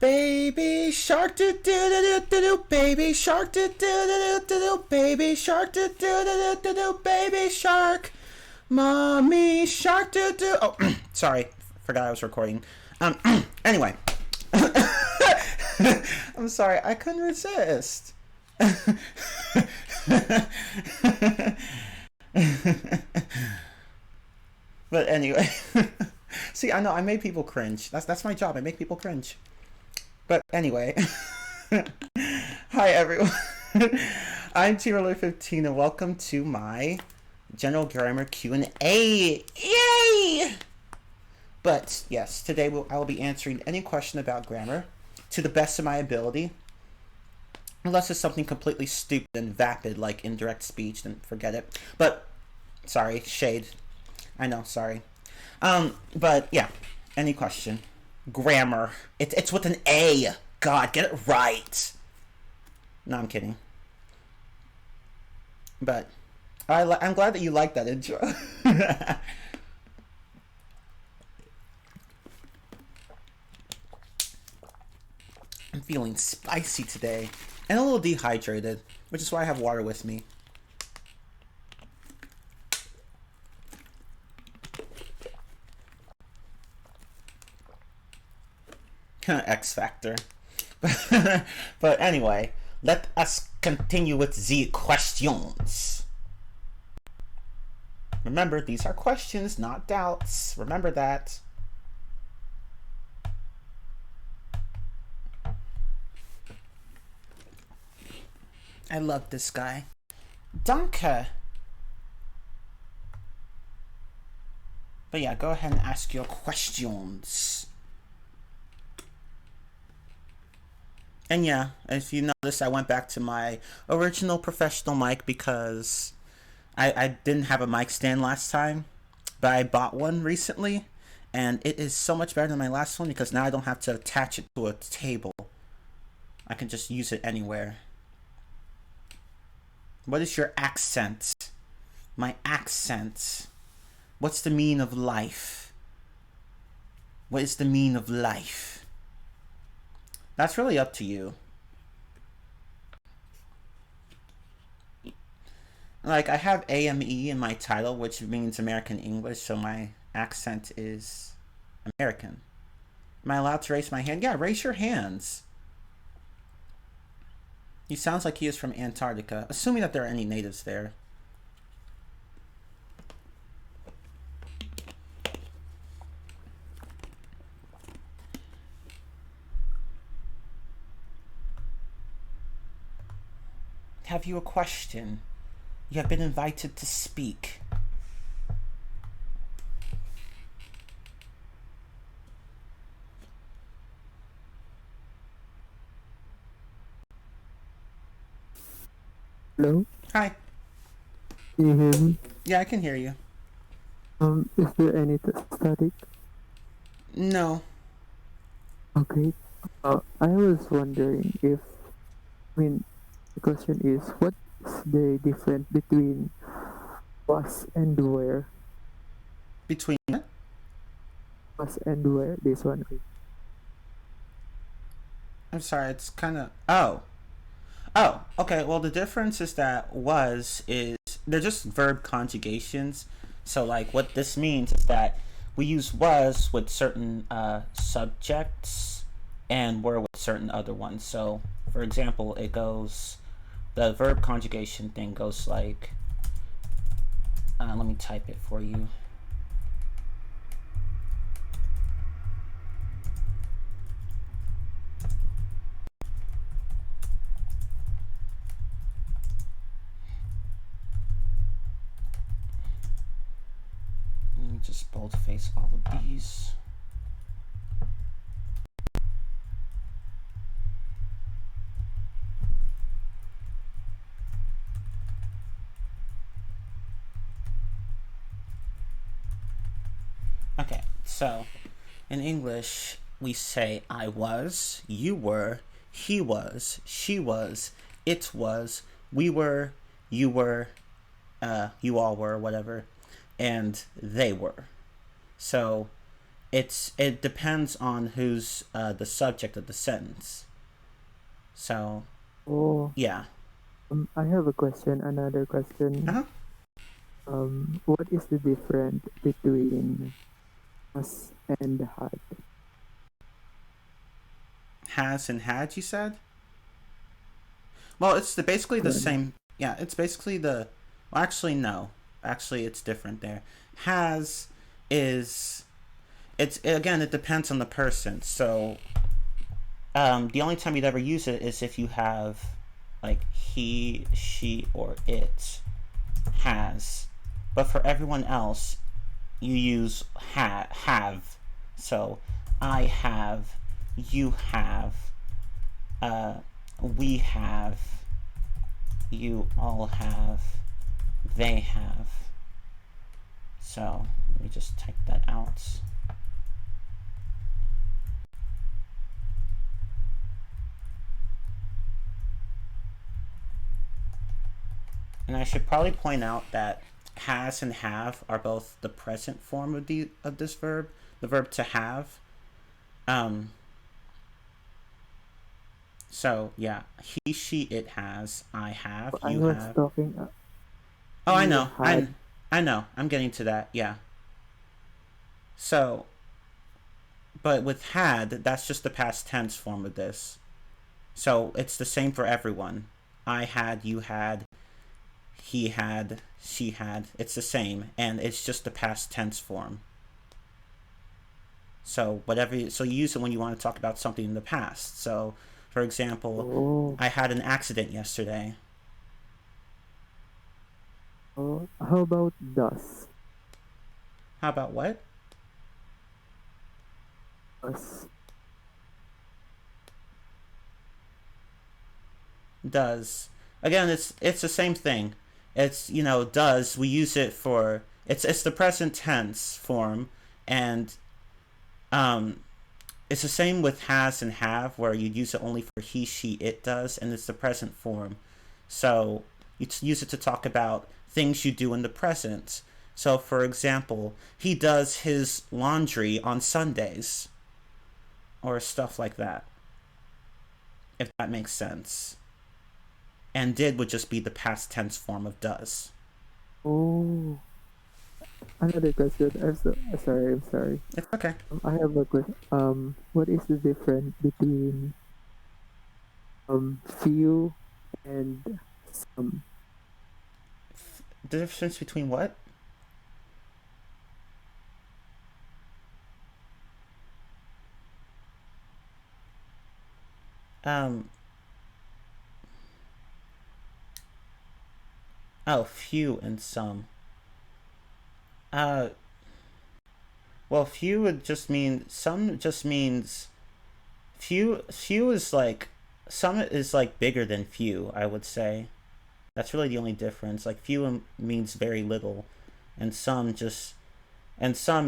Baby shark do do do do do, baby shark do do do do do, baby shark do do do do do, baby shark, mommy shark do do. Oh, sorry, forgot I was recording. Anyway, I'm sorry, I couldn't resist. But anyway, see, I know I made people cringe. That's my job. I make people cringe. But anyway, hi everyone. I'm T-Roller15 and welcome to my general grammar Q&A. Yay! But yes, today I will be answering any question about grammar to the best of my ability. Unless it's something completely stupid and vapid like indirect speech, then forget it. But sorry, shade. I know, sorry. But yeah, any question. Grammar. It's with an A. God, get it right. No, I'm kidding. But I'm glad that you like that intro. I'm feeling spicy today and a little dehydrated, which is why I have water with me. X Factor. But anyway, let us continue with the questions. Remember, these are questions, not doubts. Remember that. I love this guy. Danke. But yeah, go ahead and ask your questions. And yeah, if you notice, I went back to my original professional mic because I didn't have a mic stand last time, but I bought one recently, and it is so much better than my last one because now I don't have to attach it to a table. I can just use it anywhere. What is your accent? My accent. What's the meaning of life? What is the meaning of life? That's really up to you. Like, I have AME in my title, which means American English, so my accent is American. Am I allowed to raise my hand? Yeah, raise your hands. He sounds like he is from Antarctica, assuming that there are any natives there. Have you a question? You have been invited to speak. Hello? Hi. Can you hear me? Yeah, I can hear you. Is there any static? No. Okay. I was wondering if, the question is, what's the difference between was and where? Between what? Was and where? This one. I'm sorry, it's kind of... Oh, okay. Well, the difference is that they're just verb conjugations. So, like, what this means is that we use was with certain subjects and were with certain other ones. So, for example, the verb conjugation thing goes like, let me type it for you. Let me just boldface all of these. Okay, so in English, we say I was, you were, he was, she was, it was, we were, you all were, whatever, and they were. So it depends on who's the subject of the sentence. So Oh, yeah. I have a question. Another question. Uh-huh. What is the difference between has and had? Has and had, you said? Well, it's basically the Correct. same. Yeah, it's basically the. Well, actually, no. Actually, it's different there. Has is. It's again. It depends on the person. So, the only time you'd ever use it is if you have, like, he, she, or it has. But for everyone else, you use have. So, I have, you have, uh, we have, you all have, they have. So let me just type that out. And I should probably point out that has and have are both the present form of this verb, the verb to have. Um, so yeah, he, she, it has, I have, I you was have. talking. Oh, I You know. had. I know. I'm getting to that. Yeah. So, but with had, that's just the past tense form of this. So it's the same for everyone. I had, you had, he had, she had. It's the same, and it's just the past tense form. So so you use it when you want to talk about something in the past. So, for example, Oh. I had an accident yesterday. Oh. How about does? How about what? Does. Does. Again, it's the same thing. It's, does, we use it for it's the present tense form, and um it's the same with has and have, where you use it only for he, she, it does, and it's the present form. So you use it to talk about things you do in the present. So, for example, he does his laundry on Sundays, or stuff like that, if that makes sense. And did would just be the past tense form of does. Oh. Another question. Sorry. I'm sorry. It's okay. I have a question. What is the difference between few and some? The difference between what? Um, oh, few and some. Uh, well, few would just mean, some just means, few is like, some is like bigger than few, I would say. That's really the only difference. Like, few means very little, and some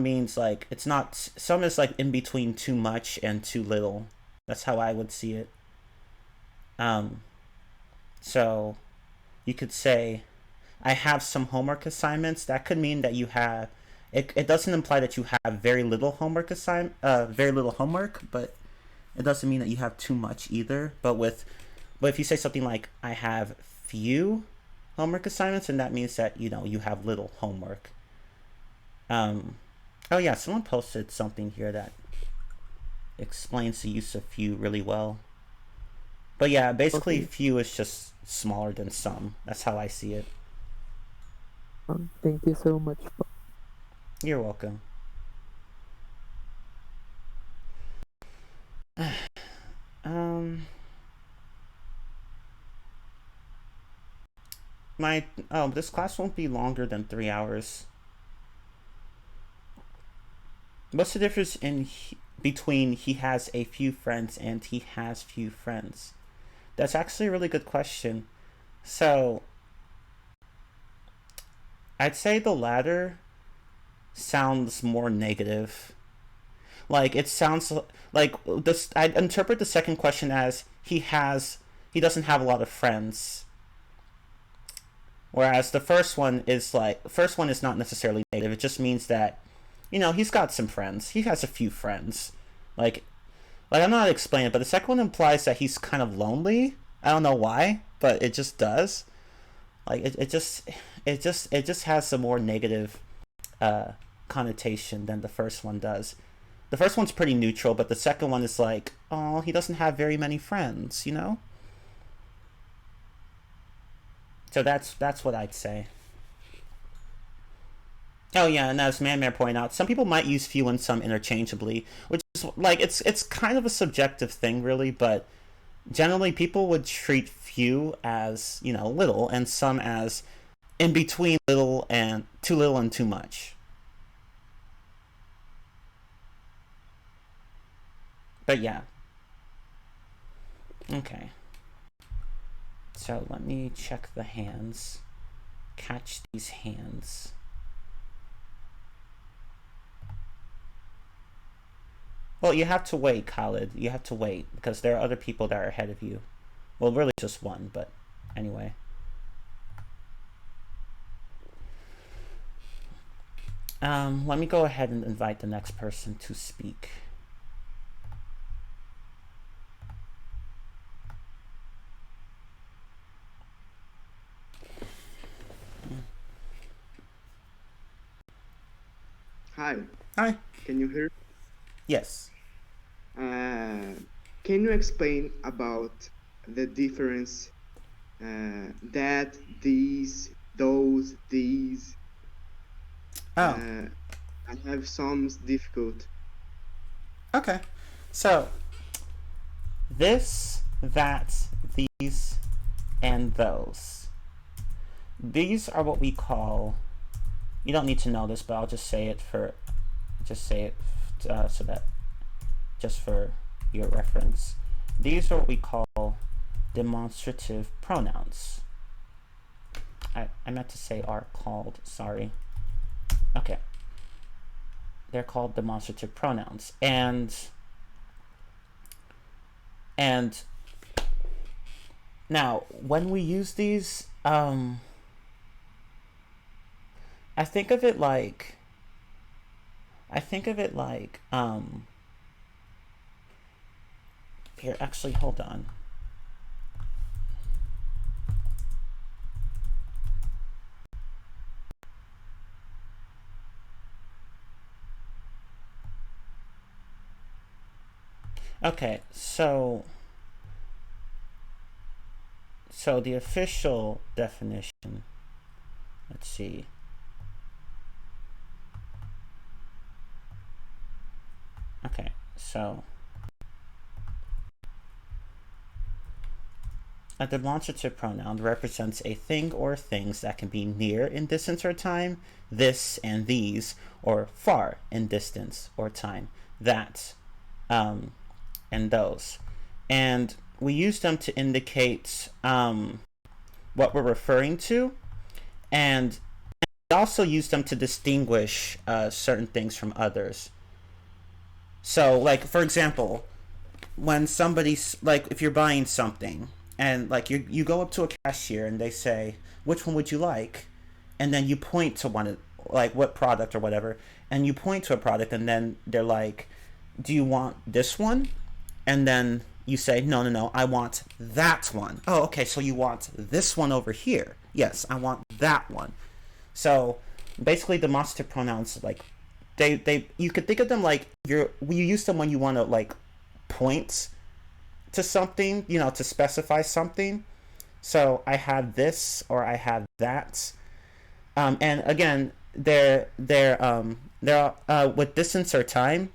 means like, it's not, some is like in between too much and too little. That's how I would see it. Um, so you could say, I have some homework assignments. That could mean that you have. It doesn't imply that you have very little homework, but it doesn't mean that you have too much either. But if you say something like, I have few homework assignments, and that means that you have little homework. Um, oh yeah, someone posted something here that explains the use of few really well. But yeah, basically Okay. few is just smaller than some. That's how I see it. Thank you so much. You're welcome. Um, this class won't be longer than 3 hours. What's the difference between he has a few friends and he has few friends? That's actually a really good question. So I'd say the latter sounds more negative. Like, it sounds like this. I interpret the second question as he doesn't have a lot of friends. Whereas the first one is not necessarily negative. It just means that you know, he's got some friends. He has a few friends. Like I'm not explaining it, but the second one implies that he's kind of lonely. I don't know why, but it just does. Like it just has a more negative connotation than the first one does. The first one's pretty neutral, but the second one is like, oh, he doesn't have very many friends, you know? So that's what I'd say. Oh yeah, and as Man pointed out, some people might use few and some interchangeably, which is like it's kind of a subjective thing, really. But generally, people would treat few as, you know, little, and some as in between little and too much. But yeah, okay. So let me check the hands. Catch these hands. Well, you have to wait, Khalid. You have to wait because there are other people that are ahead of you. Well, really just one, but anyway. Let me go ahead and invite the next person to speak. Hi, Hi. can you hear? Yes. Can you explain about the difference that, these, those, these? Oh. I have some difficult. Okay. So this, that, these, and those. These are what we call. You don't need to know this, but I'll just say it so that just for your reference. These are what we call demonstrative pronouns. I meant to say are called, sorry. Okay. They're called demonstrative pronouns. And now when we use these, I think of it like here, actually, hold on. Okay, so the official definition, let's see. Okay, so a demonstrative pronoun represents a thing or things that can be near in distance or time, this and these, or far in distance or time, that, and those. And we use them to indicate what we're referring to, and we also use them to distinguish certain things from others. So, like, for example, when somebody's, like, if you're buying something, and, like, you go up to a cashier and they say, which one would you like? And then you point to one, like, what product or whatever, and you point to a product, and then they're like, do you want this one? And then you say, no, I want that one. Oh, okay, so you want this one over here. Yes, I want that one. So basically, demonstrative pronouns, like, they you could think of them like you use them when you want to, like, point to something, you know, to specify something. So I have this or I have that. And again, they're with distance or time.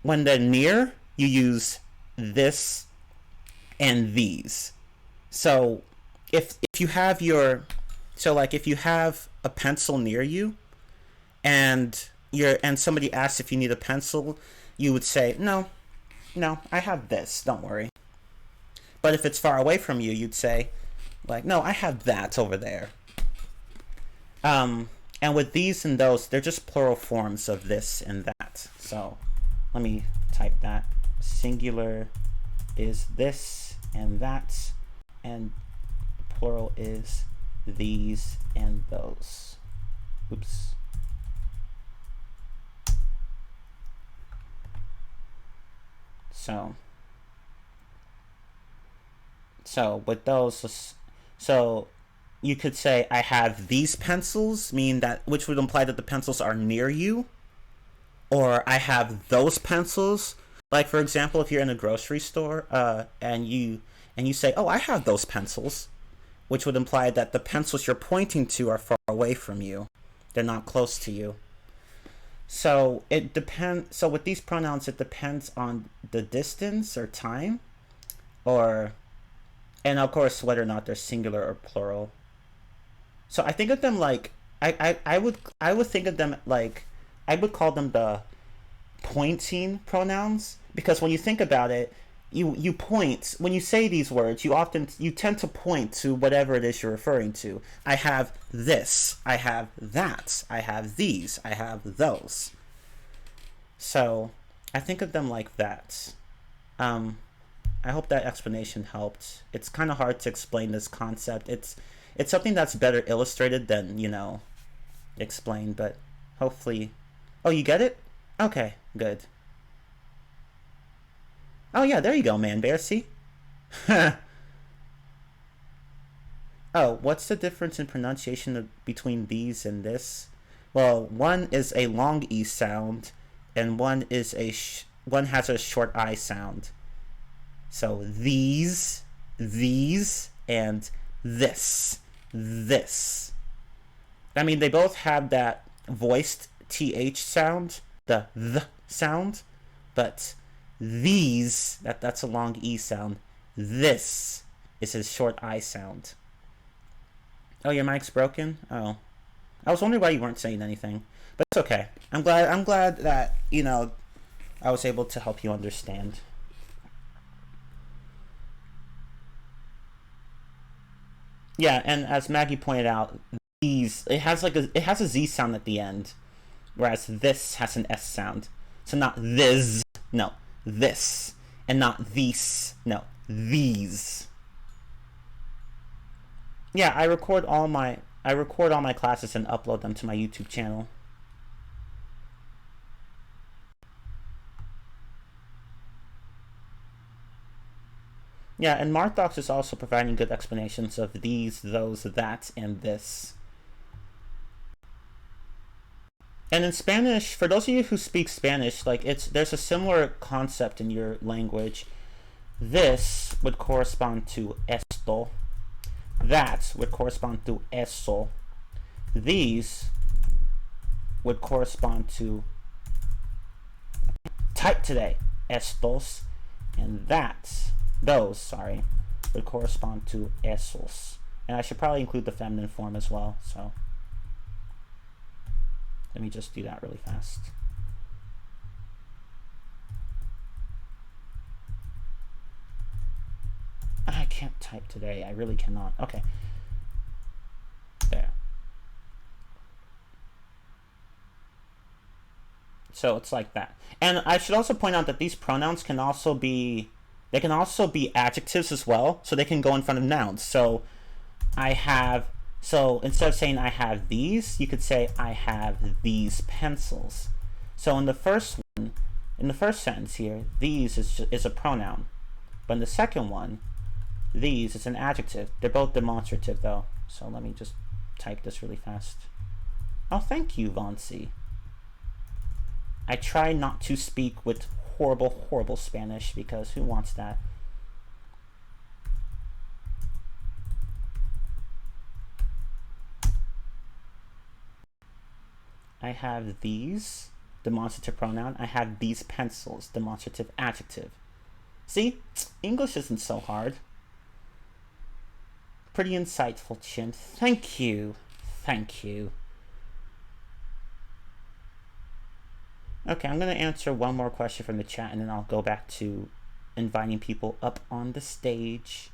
When they're near, you use this and these. So if you have if you have a pencil near you, and somebody asks if you need a pencil, you would say, no, I have this, don't worry. But if it's far away from you, you'd say, like, no, I have that over there. And with these and those, they're just plural forms of this and that. So let me type that. Singular is this and that, and plural is these and those. Oops. So with those, so you could say I have these pencils, meaning that, which would imply that the pencils are near you, or I have those pencils. Like for example, if you're in a grocery store, and you say, "Oh, I have those pencils," which would imply that the pencils you're pointing to are far away from you; they're not close to you. So it depends. So with these pronouns, it depends on the distance or time, or, and of course whether or not they're singular or plural. So I think of them like I would think of them like I would call them the pointing pronouns, because when you think about it, you point when you say these words. You tend to point to whatever it is you're referring to. I have this, I have that, I have these, I have those. So I think of them like that. I hope that explanation helped. It's kind of hard to explain this concept. It's something that's better illustrated than, explained, but hopefully. Oh, you get it? Okay, good. Oh yeah, there you go, man bear, see? Oh, what's the difference in pronunciation between these and this? Well, one is a long E sound, and one has a short I sound. So these, and this. I mean, they both have that voiced TH sound, the th sound, but these, that's a long E sound. This is a short I sound. Oh, your mic's broken? Oh. I was wondering why you weren't saying anything. But it's okay. I'm glad that, I was able to help you understand. Yeah, and as Maggie pointed out, these, it has a Z sound at the end, whereas this has an S sound. So not this, no, this, and not these, no, these. Yeah, I record all my classes and upload them to my YouTube channel. Yeah, and Marthox is also providing good explanations of these, those, that, and this. And in Spanish, for those of you who speak Spanish, there's a similar concept in your language. This would correspond to esto. That would correspond to eso. These would correspond to type today, estos, and those would correspond to esos. And I should probably include the feminine form as well, so let me just do that really fast. I can't type today. I really cannot. Okay. There. So it's like that. And I should also point out that these pronouns can also be adjectives as well. So they can go in front of nouns. So instead of saying I have these, you could say I have these pencils. So in the first sentence here, these is a pronoun. But in the second one, these is an adjective. They're both demonstrative though. So let me just type this really fast. Oh, thank you, Vonsi. I try not to speak with horrible Spanish, because who wants that? I have these, demonstrative pronoun. I have these pencils, demonstrative adjective. See? English isn't so hard. Pretty insightful, Chin. Thank you. Thank you. Okay, I'm going to answer one more question from the chat, and then I'll go back to inviting people up on the stage.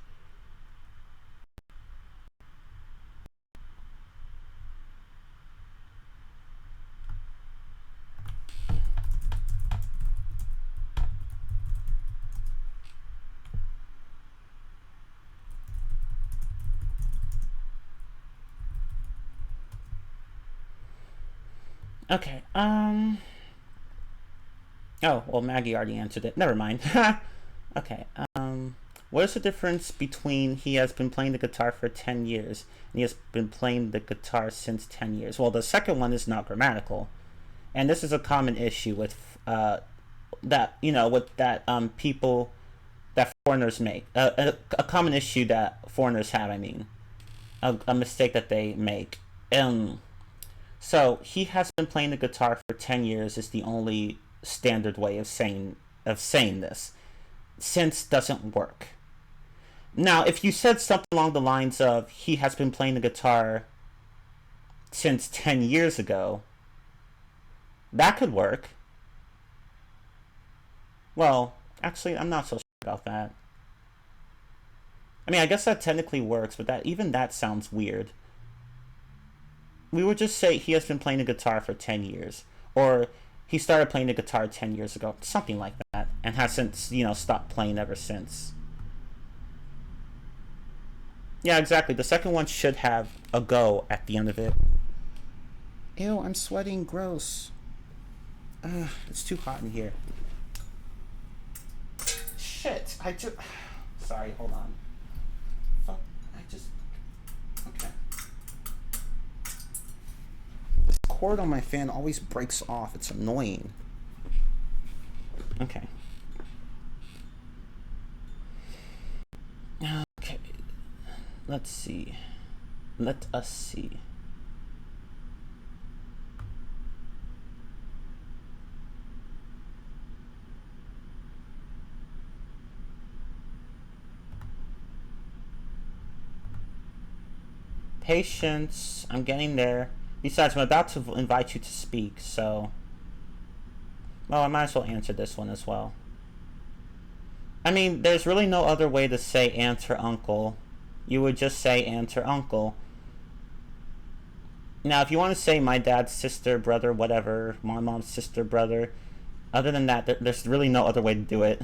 Okay, Oh, well, Maggie already answered it. Never mind. Okay. What is the difference between he has been playing the guitar for 10 years and he has been playing the guitar since 10 years? Well, the second one is not grammatical. And this is a common issue with people that foreigners make. A common issue that foreigners have, I mean. A mistake that they make. So he has been playing the guitar for 10 years is the only standard way of saying this. Since doesn't work. Now, if you said something along the lines of he has been playing the guitar since 10 years ago, that could work. Well, actually, I'm not so sure about that. I mean, I guess that technically works, but that sounds weird. We would just say he has been playing the guitar for 10 years. Or he started playing the guitar 10 years ago. Something like that. And has since, stopped playing ever since. Yeah, exactly. The second one should have a go at the end of it. Ew, I'm sweating. Gross. It's too hot in here. Shit. Sorry, hold on. Fuck. Okay. This cord on my fan always breaks off. It's annoying. Okay. Okay. Let's see. Let us see. Patience. I'm getting there. Besides, I'm about to invite you to speak, so... Well, I might as well answer this one as well. I mean, there's really no other way to say aunt or uncle. You would just say aunt or uncle. Now, if you want to say my dad's sister, brother, whatever, my mom's sister, brother, other than that, there's really no other way to do it.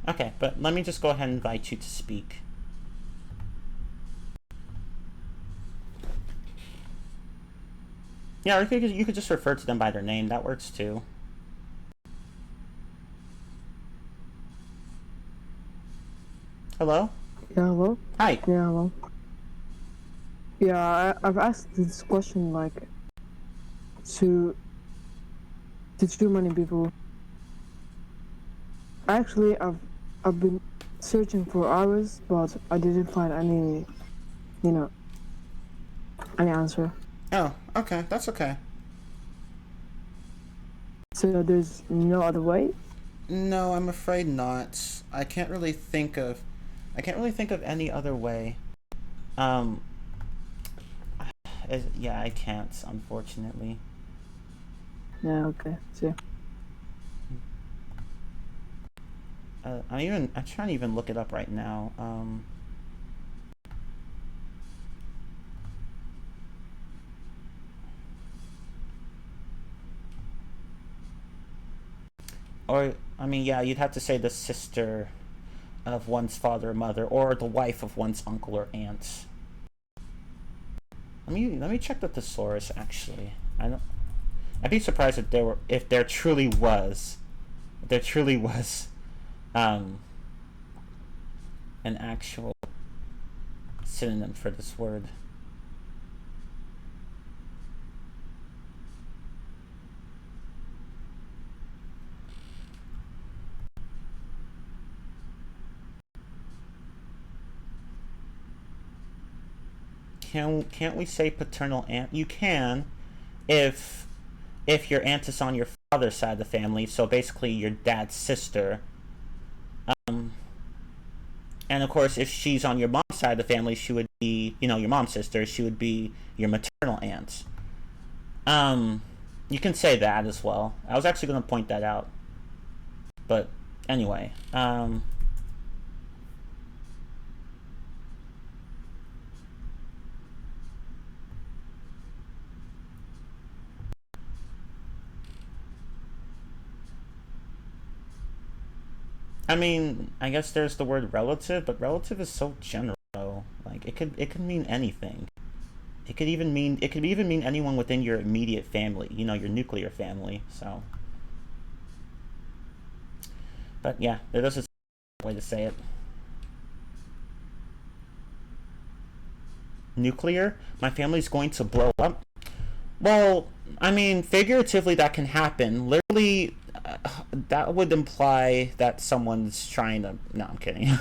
Okay, but let me just go ahead and invite you to speak. Yeah, or you could just refer to them by their name. That works too. Hello? Yeah, hello? Hi. Yeah, hello. Yeah, I've asked this question like to too many people. Actually, I've been searching for hours, but I didn't find any answer. Oh, okay. That's okay. So there's no other way? No, I'm afraid not. I can't really think of any other way. Yeah, I can't, unfortunately. Yeah, okay. See. I'm trying to even look it up right now. Or, I mean, yeah, you'd have to say the sister of one's father or mother, or the wife of one's uncle or aunt. Let me check the thesaurus. Actually, I'd be surprised if there truly was, an actual synonym for this word. Can't we say paternal aunt? You can, if your aunt is on your father's side of the family, so basically your dad's sister. And of course, if she's on your mom's side of the family, she would be, your mom's sister. She would be your maternal aunt. You can say that as well. I was actually going to point that out, but anyway. I mean, I guess there's the word relative, but relative is so general. Like it could mean anything. It could even mean anyone within your immediate family, your nuclear family. So, but yeah, there's a way to say it. Nuclear? My family's going to blow up? Well, I mean, figuratively that can happen. Literally, that would imply that someone's trying to. No, I'm kidding.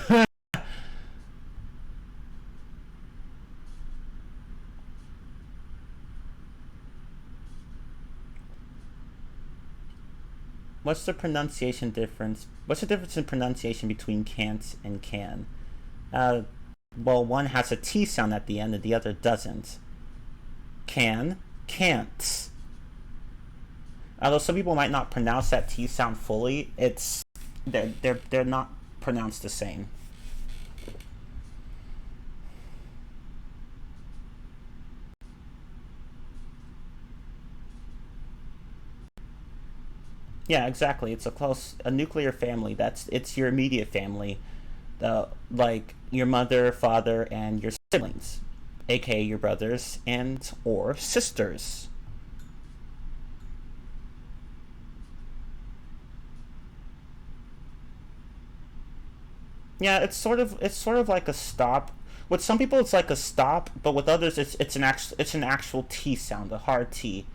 What's the pronunciation difference? What's the difference in pronunciation between can't and can? Uh, well, one has a T sound at the end and the other doesn't. Can, can't. Although some people might not pronounce that T sound fully, they're not pronounced the same. Yeah, exactly. It's a nuclear family. It's your immediate family, like your mother, father, and your siblings, aka your brothers and or sisters. Yeah, it's sort of like a stop. With some people, it's like a stop, but with others, it's an actual T sound, a hard T.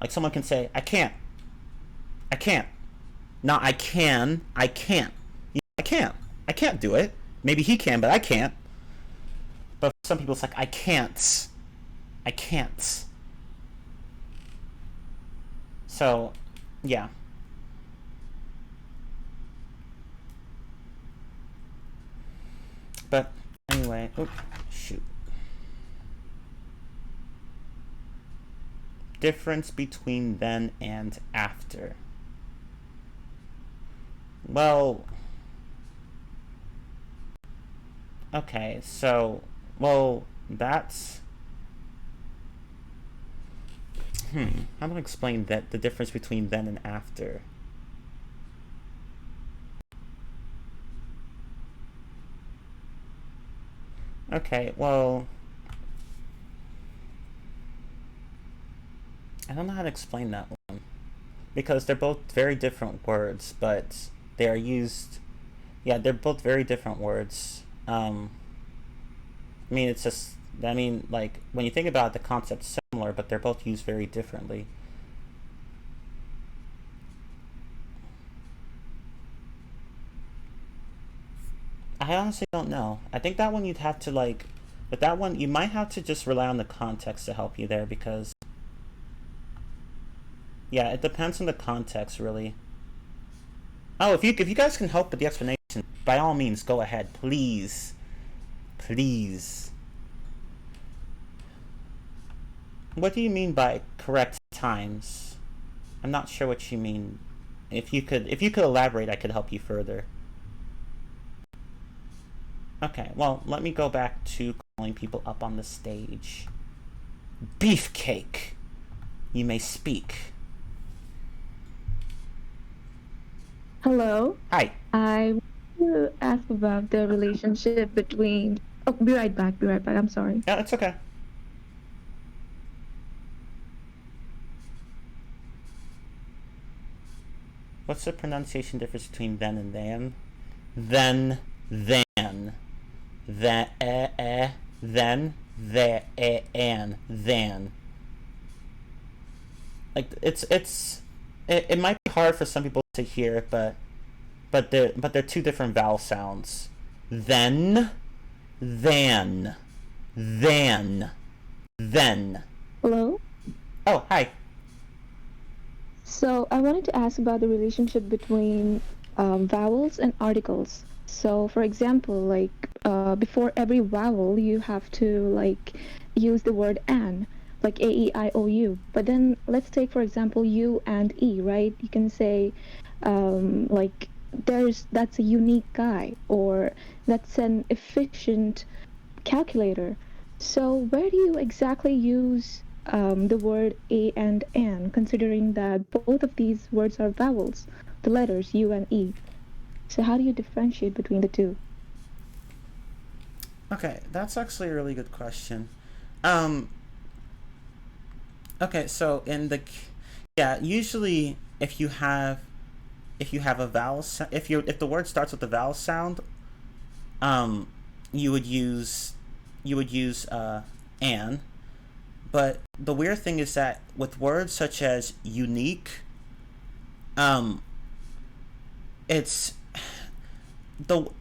Like someone can say, I can't. Not I can, I can't. I can't. I can't do it. Maybe he can, but I can't. But for some people, it's like I can't. I can't. So, yeah. But anyway, oops, shoot. Difference between then and after. Well, okay, so, well, that's. How do I explain that the difference between then and after? Okay, well, I don't know how to explain that one because they're both very different words, but they are used. Yeah, they're both very different words. I mean, it's just. I mean, like when you think about it, the concept's similar, but they're both used very differently. I honestly don't know. I think that one you'd have to like. But that one, you might have to just rely on the context to help you there because. Yeah, it depends on the context, really. Oh, if you guys can help with the explanation, by all means, go ahead, please, please. What do you mean by correct times? I'm not sure what you mean. If you could elaborate, I could help you further. Okay, well, let me go back to calling people up on the stage. Beefcake, you may speak. Hello. Hi. I want to ask about the relationship between. Oh, be right back. Be right back. I'm sorry. Yeah, it's okay. What's the pronunciation difference between then and than? Then, than. Then, then, the, and, than. Like it might be hard for some people to hear, but they're two different vowel sounds. Then, than, then. Hello. Oh, hi. So I wanted to ask about the relationship between vowels and articles. So, for example, like before every vowel, you have to like use the word an, like A-E-I-O-U. But then let's take, for example, U and E, right? You can say like that's a unique guy, or that's an efficient calculator. So where do you exactly use the word a and an, considering that both of these words are vowels, the letters U and E? So how do you differentiate between the two? Okay, that's actually a really good question. Um, okay, so yeah, usually if you have a if the word starts with the vowel sound, um, you would use an. But the weird thing is that with words such as unique, um, it's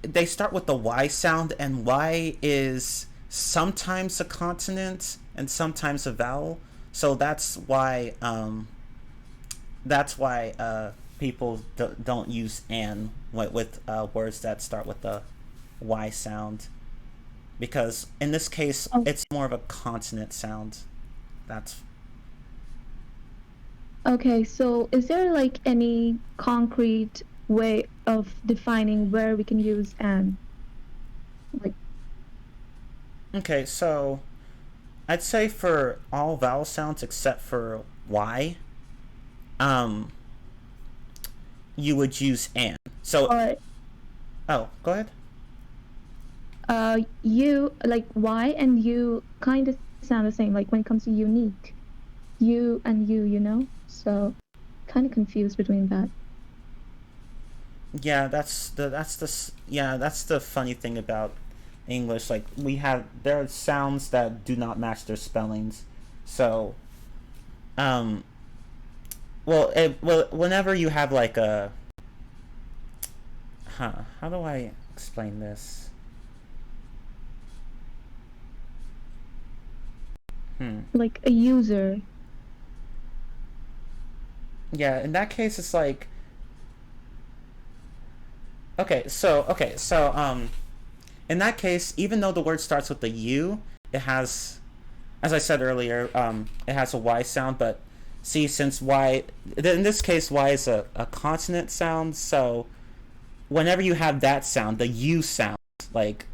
they start with the Y sound, and Y is sometimes a consonant and sometimes a vowel. So that's why people don't use an with words that start with the Y sound, because in this case Oh, it's more of a consonant sound. That's okay, so is there like any concrete way of defining where we can use an? Like, okay. So I'd say for all vowel sounds except for Y, um, you would use an. So, or oh, go ahead. you, like Y and you kind of sound the same, like when it comes to unique. You and you know? So kind of confused between that. Yeah, that's the funny thing about English. Like there are sounds that do not match their spellings. So, um, whenever you have like how do I explain this? Hmm. Like a user. Yeah, in that case, it's like okay, so in that case, even though the word starts with the U, it has, as I said earlier, it has a Y sound. But see, since Y, in this case, Y is a consonant sound, so whenever you have that sound, the U sound, like,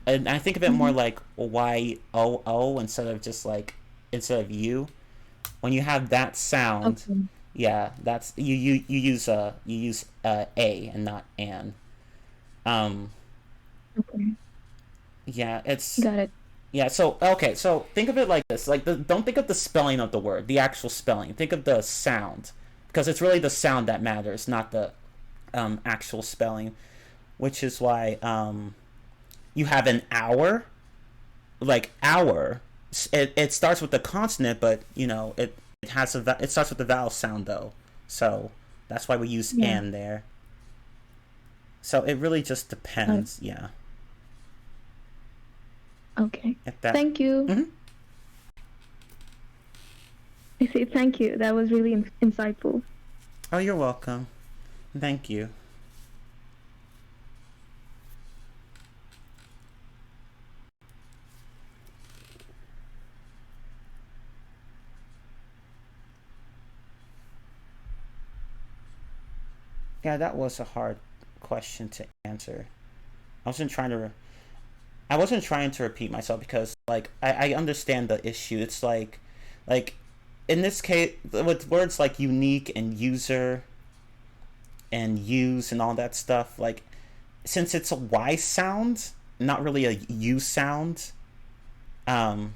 and I think of it more Hmm. like Y-O-O instead of U. When you have that sound, Okay. yeah, that's you use a and not an. Um, Okay. yeah, it's Got it. yeah. So okay, so think of it like this: like don't think of the spelling of the word, the actual spelling. Think of the sound, because it's really the sound that matters, not the actual spelling. Which is why you have an hour, like hour. It starts with the consonant, but it starts with the vowel sound though. So that's why we use Yeah. "and" there. So it really just Got it. depends. Yeah. Okay. If that. Thank you. Mm-hmm. I say thank you. That was really insightful. Oh, you're welcome. Thank you. Yeah, that was a hard question to answer. I wasn't trying to. I wasn't trying to repeat myself because, like, I understand the issue. It's like, in this case, with words like unique and user and use and all that stuff, like, since it's a Y sound, not really a U sound. Um,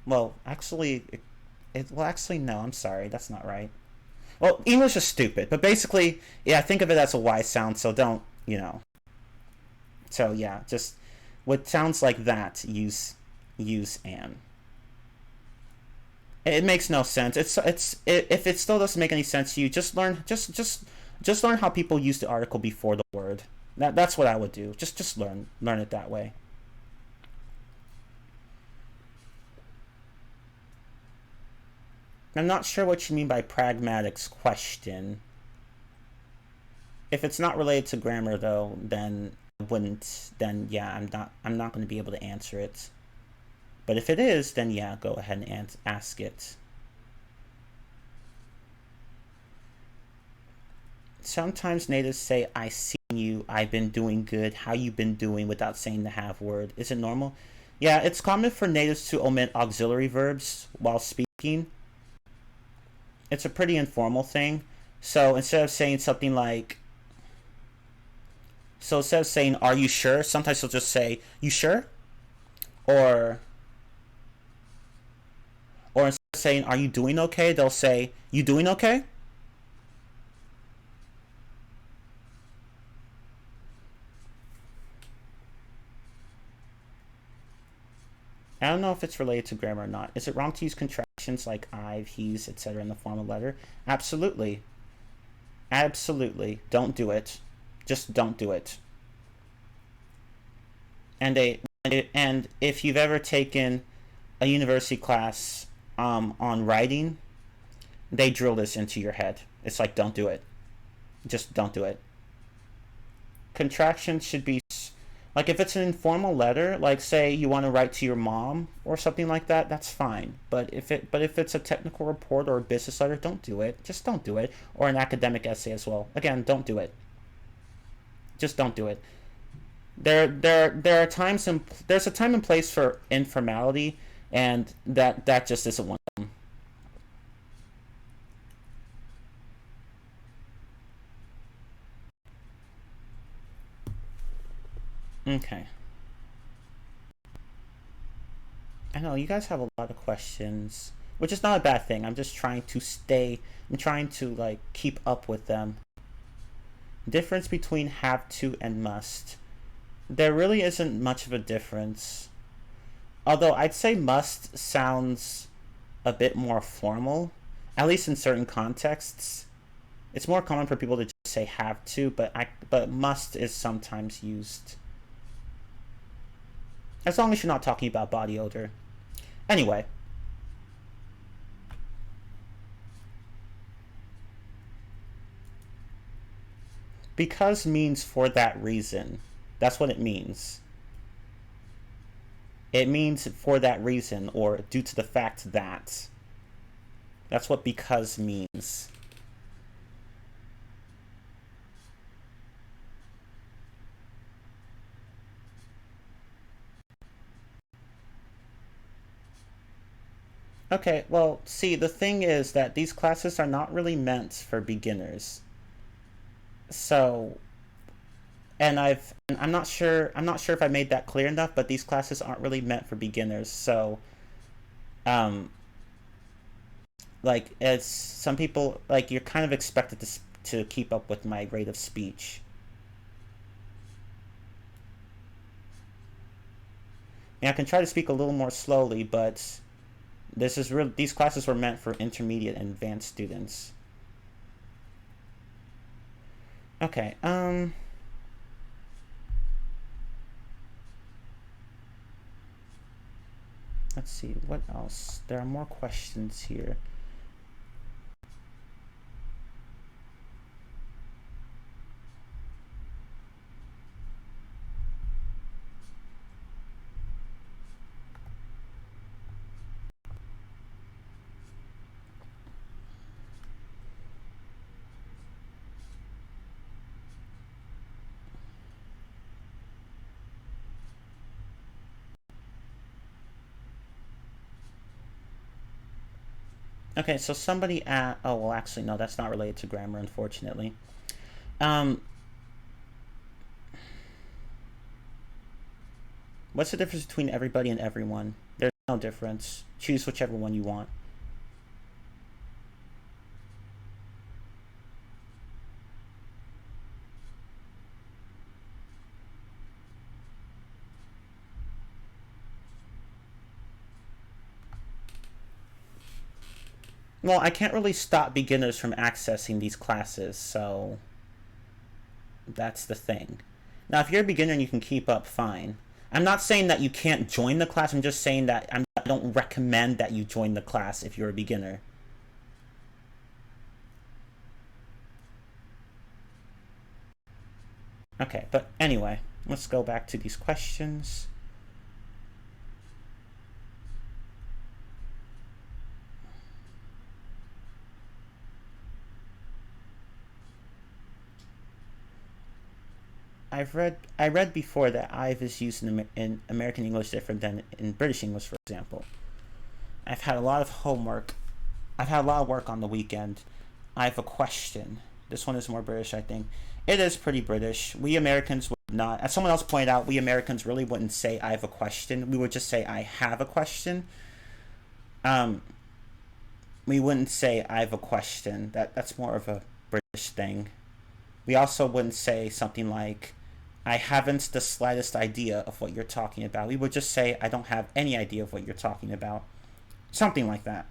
well, actually, well, actually, no. I'm sorry, that's not right. Well, English is stupid, but basically, yeah, think of it as a Y sound. So don't, So yeah, just with sounds like that, use "an." It makes no sense. If it still doesn't make any sense to you, just learn how people use the article before the word. That's what I would do. Just learn it that way. I'm not sure what you mean by pragmatics question. If it's not related to grammar though, then I wouldn't. Then yeah, I'm not going to be able to answer it. But if it is, then yeah, go ahead and ask it. Sometimes natives say "I seen you," "I've been doing good," "How you been doing" without saying the have word. Is it normal? Yeah, it's common for natives to omit auxiliary verbs while speaking. It's a pretty informal thing. So instead of saying something like So instead of saying, are you sure? Sometimes they'll just say, you sure? Or instead of saying, are you doing okay? They'll say, you doing okay? I don't know if it's related to grammar or not. Is it wrong to use contractions like I've, he's, etc. in the formal letter? Absolutely. Absolutely. Don't do it. Just don't do it. And if you've ever taken a university class on writing, they drill this into your head. It's like, don't do it. Just don't do it. Contractions should be like, if it's an informal letter, like say you want to write to your mom or something like that, that's fine. But if it's a technical report or a business letter, don't do it. Just don't do it. Or an academic essay as well. Again, don't do it. Just don't do it. There are times and there's a time and place for informality, and that just isn't one of them. Okay. I know you guys have a lot of questions, which is not a bad thing. I'm trying to like keep up with them. Difference between have to and must. There really isn't much of a difference. Although I'd say must sounds a bit more formal, at least in certain contexts. It's more common for people to just say have to, but must is sometimes used. As long as you're not talking about body odor. Anyway. Because means for that reason. That's what it means. It means for that reason, or due to the fact that. That's what because means. Okay, well, see, the thing is that these classes are not really meant for beginners. So, and I'm not sure if I made that clear enough, but these classes aren't really meant for beginners. So, um, like, as some people, like, you're kind of expected to keep up with my rate of speech. And I can try to speak a little more slowly, but these classes were meant for intermediate and advanced students. Okay, let's see, what else? There are more questions here. Okay, so somebody oh, well, actually, no, that's not related to grammar, unfortunately. What's the difference between everybody and everyone? There's no difference. Choose whichever one you want. Well, I can't really stop beginners from accessing these classes, so that's the thing. Now, if you're a beginner and you can keep up, fine. I'm not saying that you can't join the class. I'm just saying that I don't recommend that you join the class if you're a beginner. Okay, but anyway, let's go back to these questions. I read before that I've is used in American English different than in British English, for example. I've had a lot of homework. I've had a lot of work on the weekend. I have a question. This one is more British, I think. It is pretty British. We Americans not. As someone else pointed out, we Americans really wouldn't say I have a question. We would just say I have a question. We wouldn't say I have a question. That's more of a British thing. We also wouldn't say something like I haven't the slightest idea of what you're talking about. We would just say I don't have any idea of what you're talking about. Something like that.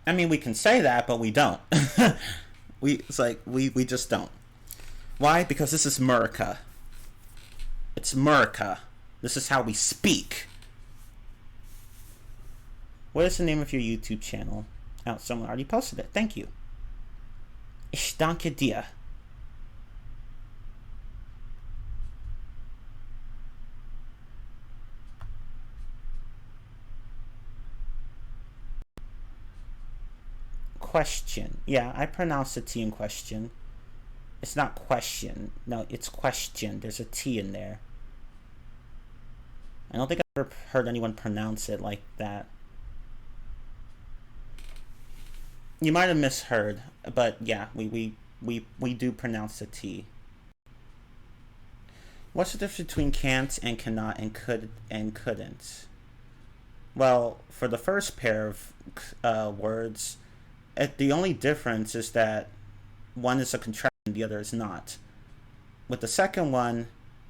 I mean, we can say that, but we don't. We just don't. Why? Because this is America. It's America. This is how we speak. What is the name of your YouTube channel? Oh, someone already posted it. Thank you. Ich danke dir. Question. Yeah, I pronounce the T in question. It's not question. No, it's question. There's a T in there. I don't think I've ever heard anyone pronounce it like that. You might have misheard, but yeah, we do pronounce the T. What's the difference between can't and cannot and could and couldn't? Well, for the first pair of words, the only difference is that one is a contraction, the other is not. With the second one,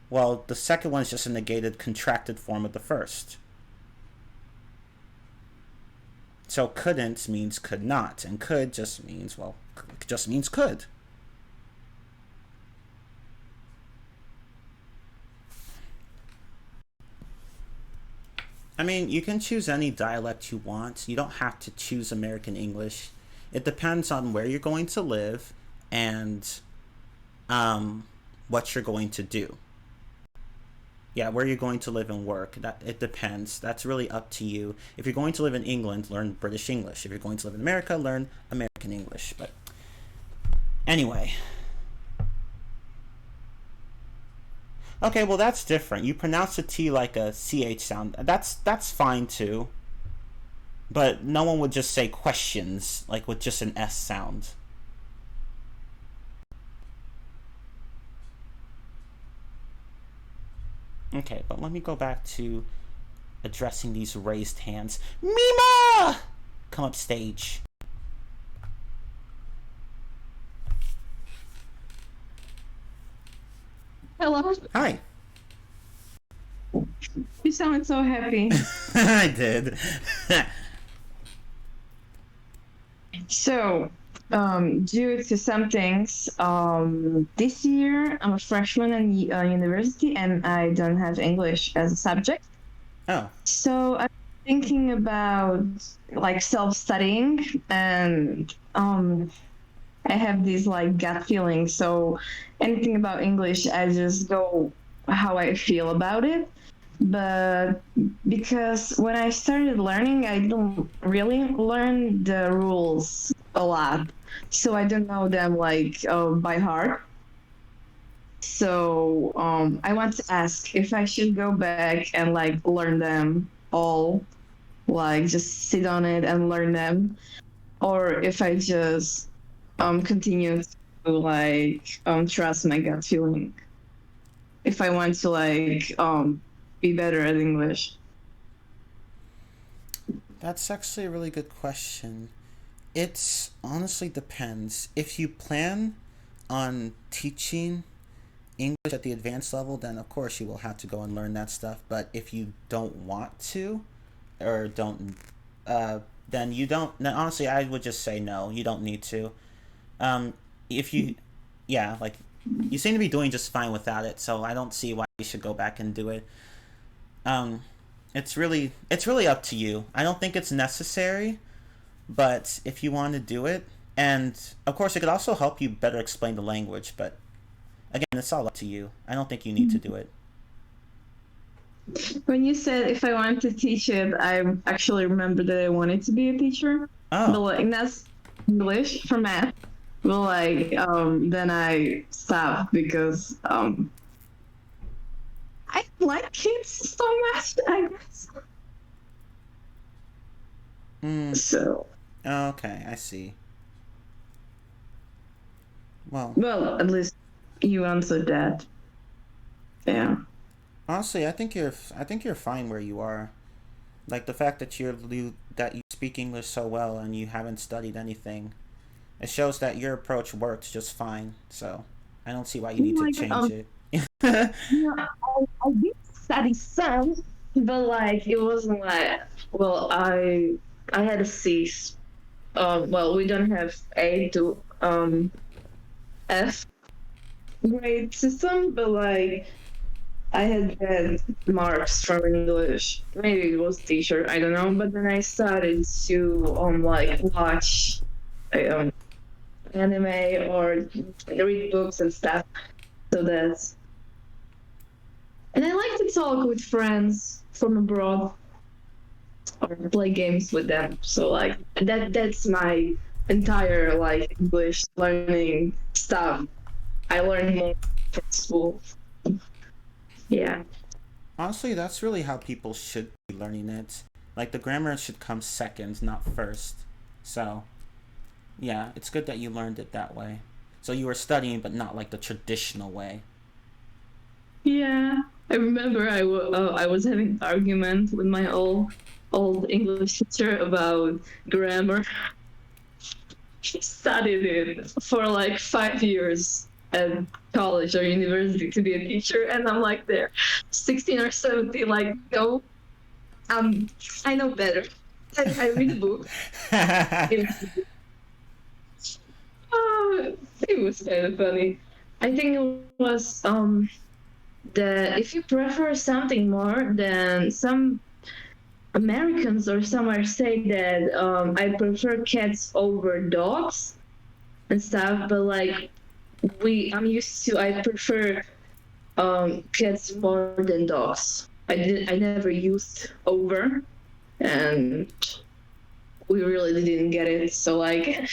well, the second one is just a negated, contracted form of the first. So couldn't means could not, and could just means, well, just means could. I mean, you can choose any dialect you want. You don't have to choose American English. It depends on where you're going to live and what you're going to do. Yeah, where you're going to live and work. It depends. That's really up to you. If you're going to live in England, learn British English. If you're going to live in America, learn American English. But anyway. Okay, well that's different. You pronounce the T like a CH sound. That's fine too. But no one would just say questions like with just an S sound. Okay, but let me go back to addressing these raised hands. Mima! Come up stage. Hello. Hi. You sound so happy. I did. So, due to some things, this year I'm a freshman in university and I don't have English as a subject. Oh. So I'm thinking about like self-studying and I have this like gut feeling. So anything about English, I just go how I feel about it. But because when I started learning, I don't really learn the rules a lot. So I don't know them like by heart. So I want to ask if I should go back and like learn them all, like just sit on it and learn them, or if I just continue to like trust my gut feeling. If I want to like be better at English. That's actually a really good question. It's honestly depends. If you plan on teaching English at the advanced level, then of course you will have to go and learn that stuff. But if you don't want to, or don't, then you don't. Then honestly, I would just say no. You don't need to. If you, yeah, like you seem to be doing just fine without it, so I don't see why you should go back and do it. It's really up to you. I don't think it's necessary, but if you want to do it, and of course it could also help you better explain the language, but again, it's all up to you. I don't think you need to do it. When you said if I wanted to teach it, I actually remember that I wanted to be a teacher. Oh. But like that's English for math. But like then I stopped because I like kids so much, I guess. So. Okay, I see. Well, Well, at least you answered that. Yeah. honestly, I think you're fine where you are. Like the fact that you speak English so well and you haven't studied anything, it shows that your approach works just fine. So I don't see why you Oh need to my God. change it. Yeah, I did study some, but like it wasn't like, well, I had a C. Well, we don't have A to F grade system, but like I had bad marks from English. Maybe it was teacher, I don't know. But then I started to like watch um anime or read books and stuff. So that's, and I like to talk with friends from abroad or play games with them. So like that's my entire like English learning stuff. I learned more from school. Yeah. Honestly, that's really how people should be learning it. Like the grammar should come second, not first. So yeah, it's good that you learned it that way. So you were studying, but not like the traditional way. Yeah. I remember I was having an argument with my old English teacher about grammar. She studied it for like 5 years at college or university to be a teacher, and I'm like there, 16 or 17, like no, um, I know better. I read a book. It, it was kind of funny. I think it was that if you prefer something more, then some Americans or somewhere say that I prefer cats over dogs and stuff, but like I'm used to, I prefer cats more than dogs. I never used over, and we really didn't get it. So like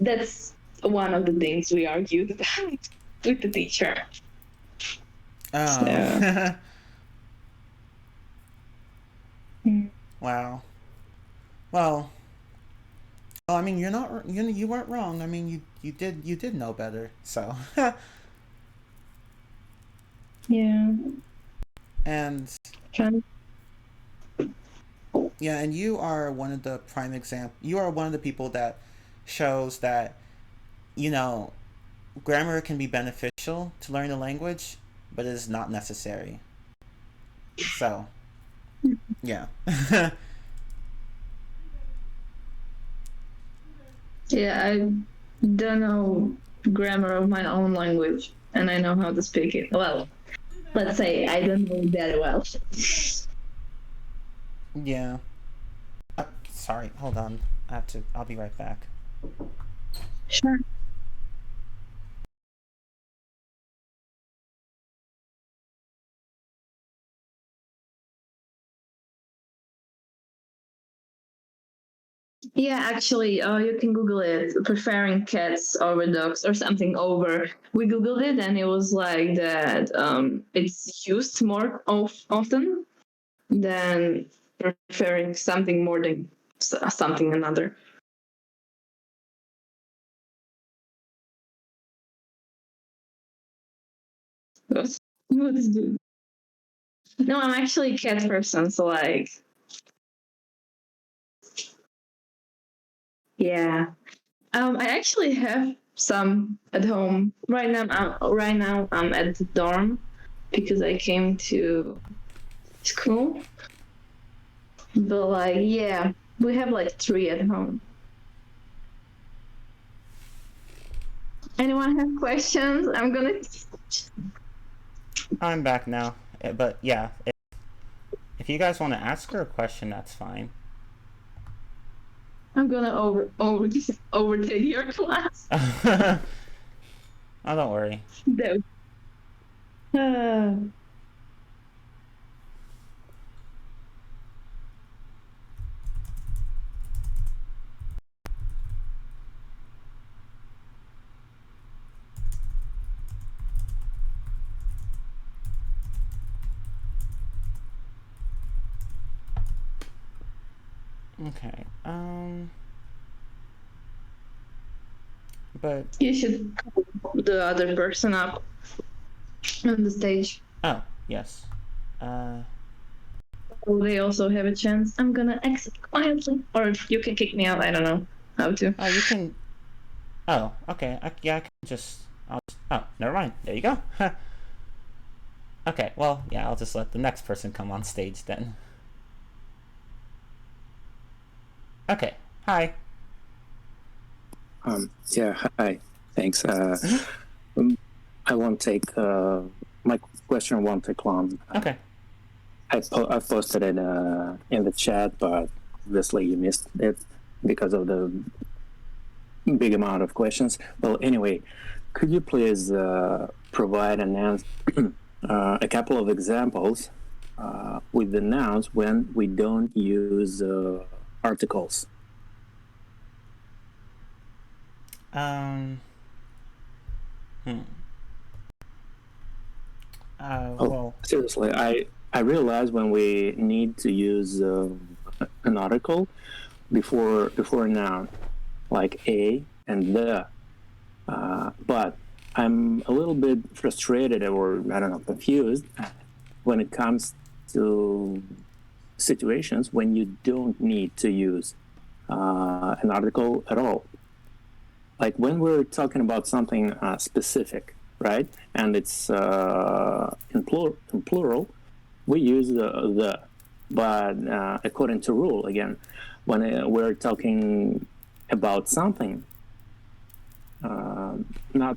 that's one of the things we argued about with the teacher. So Oh. mm. Wow. Well, I mean, you're not you weren't wrong. I mean, you did know better. So, Yeah. and Trying. yeah, and you are one of the prime example. You are one of the people that shows that you know grammar can be beneficial to learn a language, but it is not necessary. So, yeah. Yeah, I don't know grammar of my own language, and I know how to speak it. Well, let's say I don't know that well. Yeah. Sorry, hold on. I have to. I'll be right back. Sure. Yeah, actually, you can Google it, preferring cats over dogs or something over. We Googled it and it was like that it's used more often than preferring something more than something another. What is it? No, I'm actually a cat person, so like, yeah. I actually have some at home right now. Right now, I'm at the dorm because I came to school. But like, yeah, we have like three at home. Anyone have questions? I'm back now. But yeah, if you guys want to ask her a question, that's fine. I'm gonna overtake your class. Oh, don't worry. No. Uh, Okay. but You should pull the other person up on the stage. oh yes. So they also have a chance. I'm gonna exit quietly, or you can kick me out. I don't know how to. Oh, you can. Oh, okay. Yeah, I can just. Oh, never mind. There you go. Okay. Well, yeah. I'll just let the next person come on stage then. Okay. Hi. Yeah, hi. Thanks. I won't take my question won't take long. Okay. I posted it in the chat, but obviously you missed it because of the big amount of questions. Well, anyway, could you please provide a couple of examples with the nouns when we don't use articles? Hmm. Well. Seriously, I realize when we need to use an article before a noun, like a and the, but I'm a little bit frustrated or I don't know confused when it comes to situations when you don't need to use an article at all. Like when we're talking about something specific, right? And it's in plural, we use the. But according to rule, again, when we're talking about something, not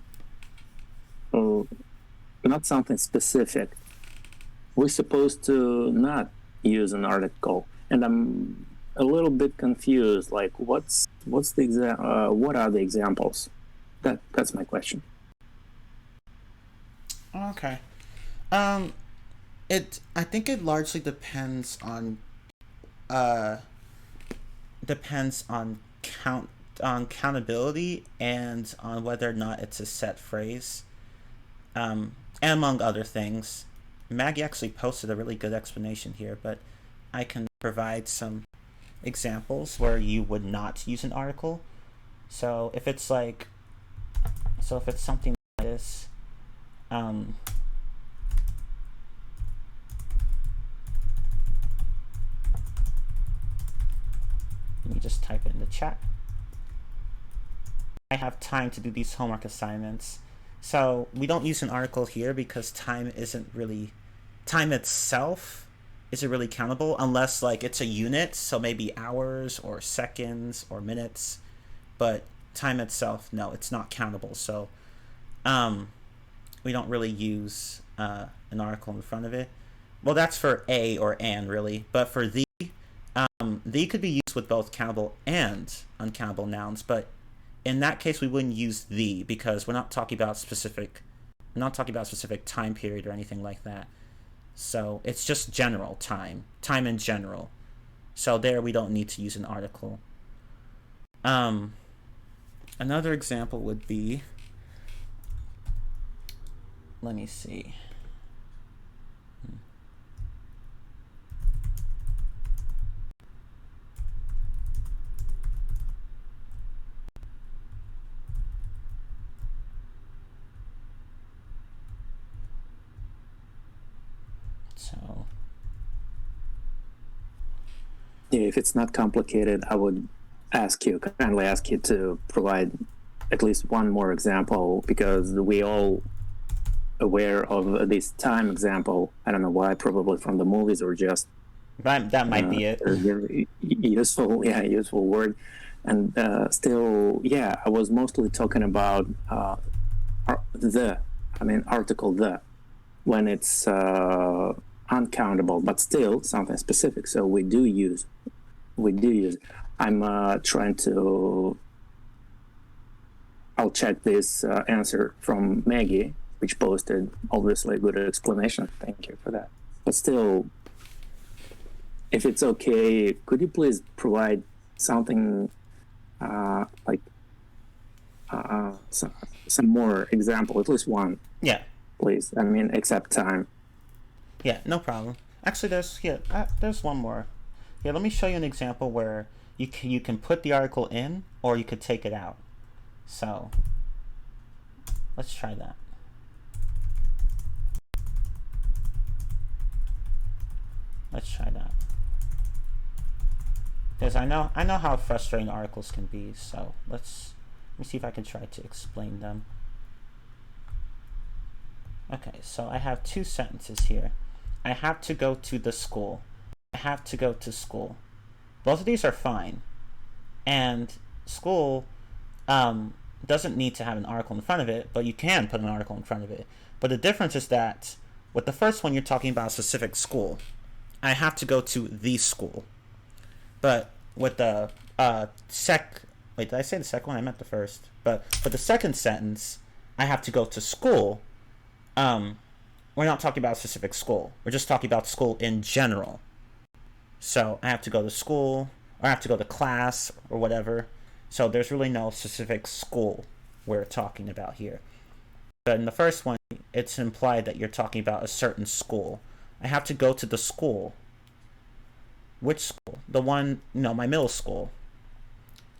something specific, we're supposed to not use an article. And I'm a little bit confused. Like, what's the what are the examples? That's my question. Okay. I think it largely depends on countability and on whether or not it's a set phrase, and among other things. Maggie actually posted a really good explanation here, but I can provide some examples where you would not use an article. So if it's something like this, let me just type it in the chat. I have time to do these homework assignments. So we don't use an article here because time itself isn't really countable unless like it's a unit, so maybe hours or seconds or minutes. But time itself, no, it's not countable. So we don't really use an article in front of it. Well, that's for a or an really, but for the could be used with both countable and uncountable nouns, but in that case we wouldn't use the because we're not talking about specific time period or anything like that. So it's just general time in general. So there we don't need to use an article. Another example would be, let me see. So Yeah, if it's not complicated, I would kindly ask you to provide at least one more example because we all aware of this time example. I don't know why, probably from the movies or just that might be it. Useful word. And still, yeah, I was mostly talking about article the, when it's uncountable, but still something specific. So we do use. I'm trying to. I'll check this answer from Maggie, which posted obviously a good explanation. Thank you for that. But still, if it's okay, could you please provide something some more example, at least one? Yeah. Please. I mean, except time. Yeah, no problem. Actually, there's one more. Here, let me show you an example where you can put the article in or you could take it out. So let's try that. Let's try that. Because I know how frustrating articles can be, so let me see if I can try to explain them. Okay, so I have two sentences here. I have to go to the school. I have to go to school. Both of these are fine. And school doesn't need to have an article in front of it, but you can put an article in front of it. But the difference is that with the first one, you're talking about a specific school. I have to go to the school. But with the wait, did I say the second one? I meant the first. But for the second sentence, I have to go to school. We're not talking about a specific school. We're just talking about school in general. So I have to go to school, or I have to go to class, or whatever. So there's really no specific school we're talking about here. But in the first one, it's implied that you're talking about a certain school. I have to go to the school. Which school? The one, no, my middle school.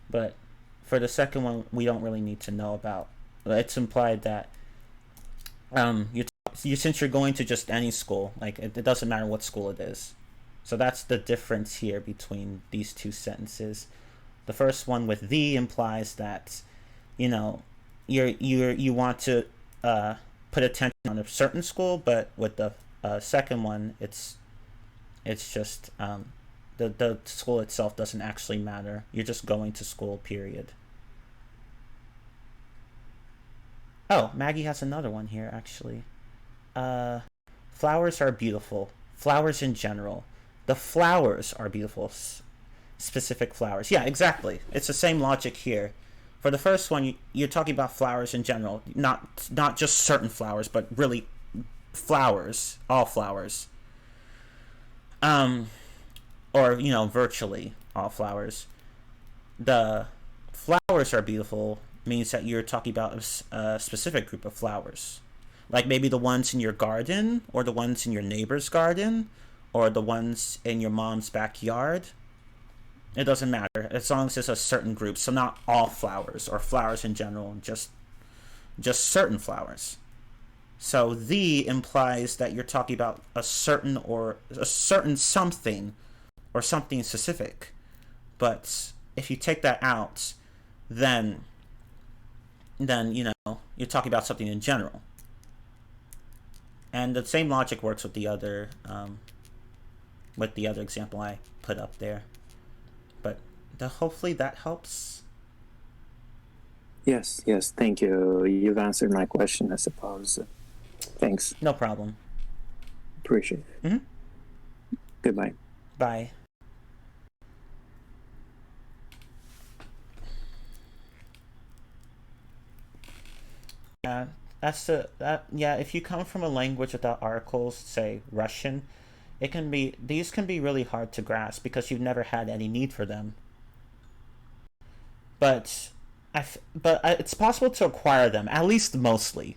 But for the second one, we don't really need to know about. It's implied that since you're going to just any school, like it doesn't matter what school it is. So that's the difference here between these two sentences. The first one with the implies that, you know, you want to put attention on a certain school, but with the second one, it's just the school itself doesn't actually matter. You're just going to school, period. Oh, Maggie has another one here, actually. Flowers are beautiful. Flowers in general. The flowers are beautiful. Specific flowers. Yeah, exactly. It's the same logic here. For the first one, you're talking about flowers in general. Not just certain flowers, but really flowers. All flowers. Or, you know, virtually all flowers. The flowers are beautiful means that you're talking about a specific group of flowers. Like maybe the ones in your garden, or the ones in your neighbor's garden, or the ones in your mom's backyard. It doesn't matter, as long as it's a certain group. So not all flowers, or flowers in general, just certain flowers. So the implies that you're talking about a certain something, or something specific. But if you take that out, then you know, you're talking about something in general. And the same logic works with the other example I put up there. But hopefully that helps. Yes, thank you. You've answered my question, I suppose. Thanks. No problem. Appreciate it. Mm-hmm. Goodbye. Bye. Yeah, if you come from a language without articles, say Russian, these can be really hard to grasp because you've never had any need for them. But it's possible to acquire them, at least mostly.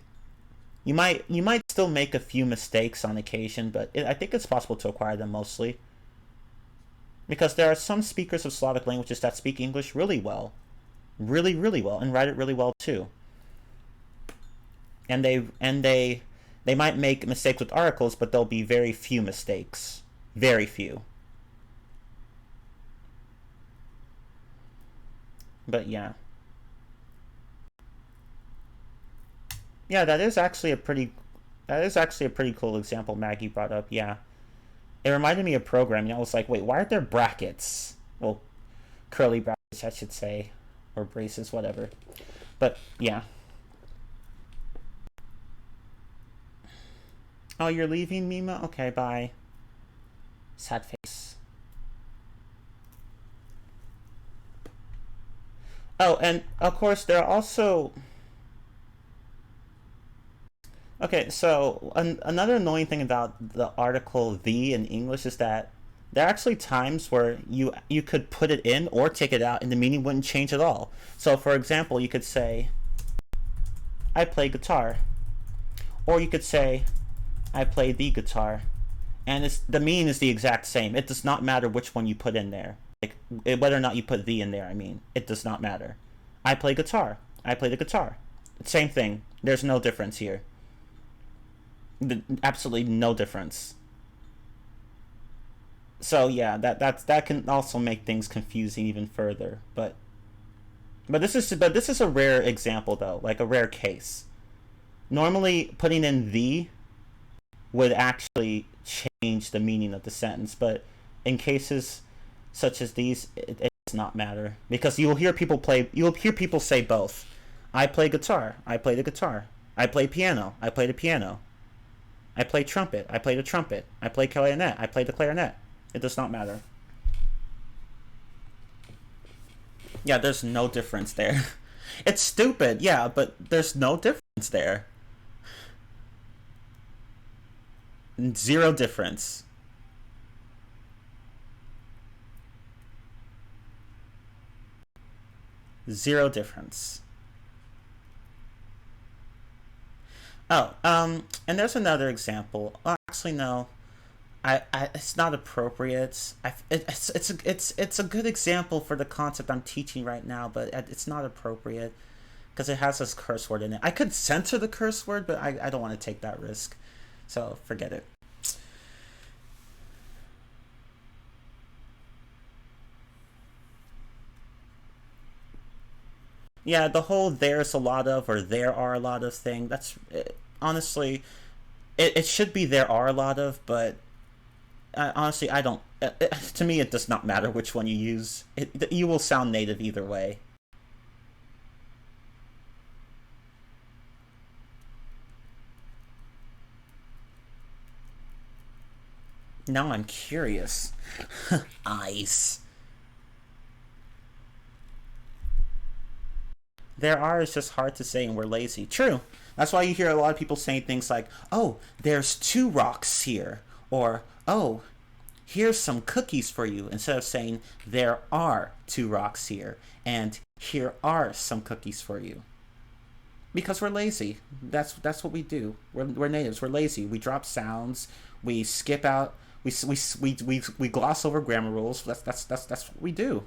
You might still make a few mistakes on occasion, but I think it's possible to acquire them mostly. Because there are some speakers of Slavic languages that speak English really well. Really, really well, and write it really well too. And they might make mistakes with articles, but there'll be very few mistakes. Very few. But yeah. Yeah, that is actually a pretty cool example Maggie brought up, yeah. It reminded me of programming. I was like, wait, why aren't there brackets? Well, curly brackets, I should say. Or braces, whatever. But yeah. Oh, you're leaving, Mima? Okay, bye. Sad face. Oh, and of course there are also... Okay, so another annoying thing about the article the in English is that there are actually times where you could put it in or take it out and the meaning wouldn't change at all. So for example, you could say, I play guitar. Or you could say, I play the guitar. And the meaning is the exact same. It does not matter which one you put in there. Like, whether or not you put the in there, I mean. It does not matter. I play guitar. I play the guitar. Same thing. There's no difference here. Absolutely no difference. So yeah, that can also make things confusing even further. But this is a rare example though, like a rare case. Normally, putting in the would actually change the meaning of the sentence, but in cases such as these, it does not matter because you'll hear people say both. I play guitar. I play the guitar. I play piano. I play the piano. I play trumpet. I play the trumpet. I play clarinet. I play the clarinet. It does not matter. Yeah, there's no difference there. It's stupid, yeah, but there's no difference there. Zero difference. Zero difference. Oh, and there's another example. Oh, actually, no. It's not appropriate. It's a good example for the concept I'm teaching right now, but it's not appropriate because it has this curse word in it. I could censor the curse word, but I don't want to take that risk, so forget it. Yeah, the whole "there's a lot of" or "there are a lot of" thing. Honestly, it should be "there are a lot of," but honestly, I don't. To me, it does not matter which one you use. You will sound native either way. Now I'm curious. Eyes. There are is just hard to say, and we're lazy. True. That's why you hear a lot of people saying things like, "Oh, there's 2 rocks here," or "Oh, here's some cookies for you," instead of saying "there are 2 rocks here" and "here are some cookies for you." Because we're lazy. That's what we do. We're natives. We're lazy. We drop sounds. We skip out. We gloss over grammar rules. That's what we do.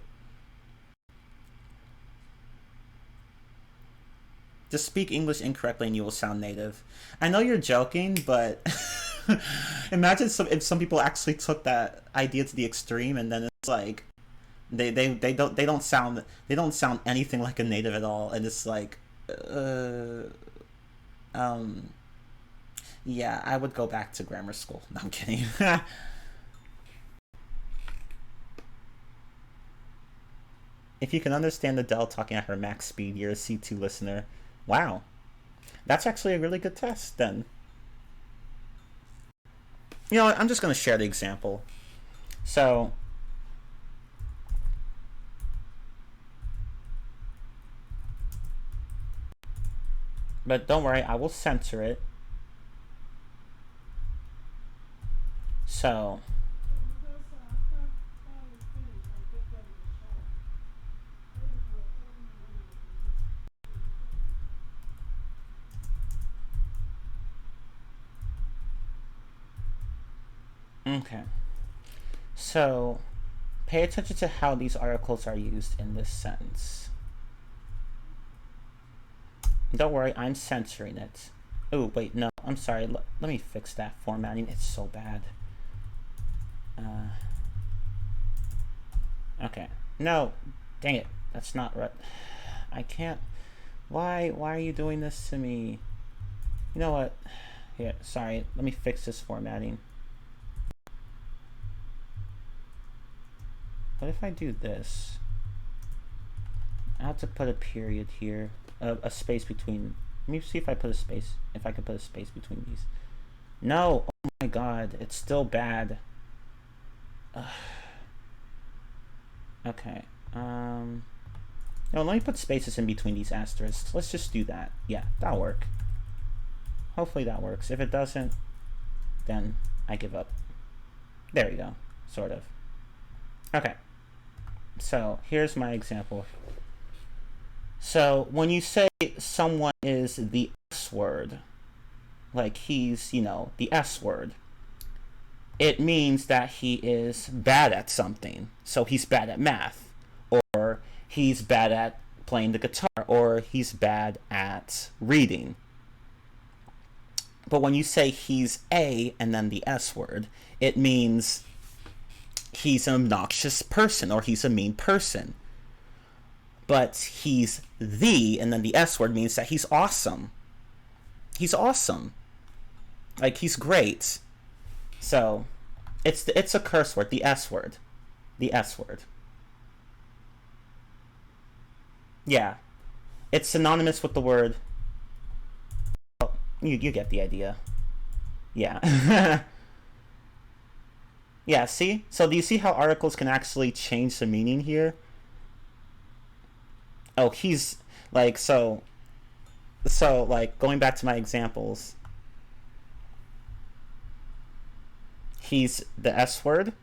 Just speak English incorrectly and you will sound native. I know you're joking, but imagine if some people actually took that idea to the extreme, and then it's like they don't sound anything like a native at all, and it's like, yeah, I would go back to grammar school. No, I'm kidding. If you can understand Adele talking at her max speed, you're a C2 listener. Wow. That's actually a really good test, then. You know what? I'm just going to share the example. So, but don't worry, I will censor it. So, okay. So, pay attention to how these articles are used in this sentence. Don't worry, I'm censoring it. Oh, wait, no, I'm sorry. Let me fix that formatting. It's so bad. Okay. No, dang it. That's not right. I can't. Why are you doing this to me? You know what? Here, sorry. Let me fix this formatting. What if I do this? I have to put a period here, a space between. Let me see if I put a space. If I can put a space between these. No. Oh my God. It's still bad. Ugh. Okay. No, let me put spaces in between these asterisks. Let's just do that. Yeah, that'll work. Hopefully that works. If it doesn't, then I give up. There we go. Sort of. Okay. So here's my example. So when you say someone is the S word, like he's, the S word, it means that he is bad at something. So he's bad at math, or he's bad at playing the guitar, or he's bad at reading. But when you say he's a and then the S word, it means he's an obnoxious person or he's a mean person. But he's the and then the S word means that he's awesome. He's awesome. Like, he's great. So it's a curse word, the S word. The S word. Yeah. It's synonymous with the word. Oh, you get the idea. Yeah. Yeah, see? So do you see how articles can actually change the meaning here? Oh, he's like, so like, going back to my examples. He's the S word.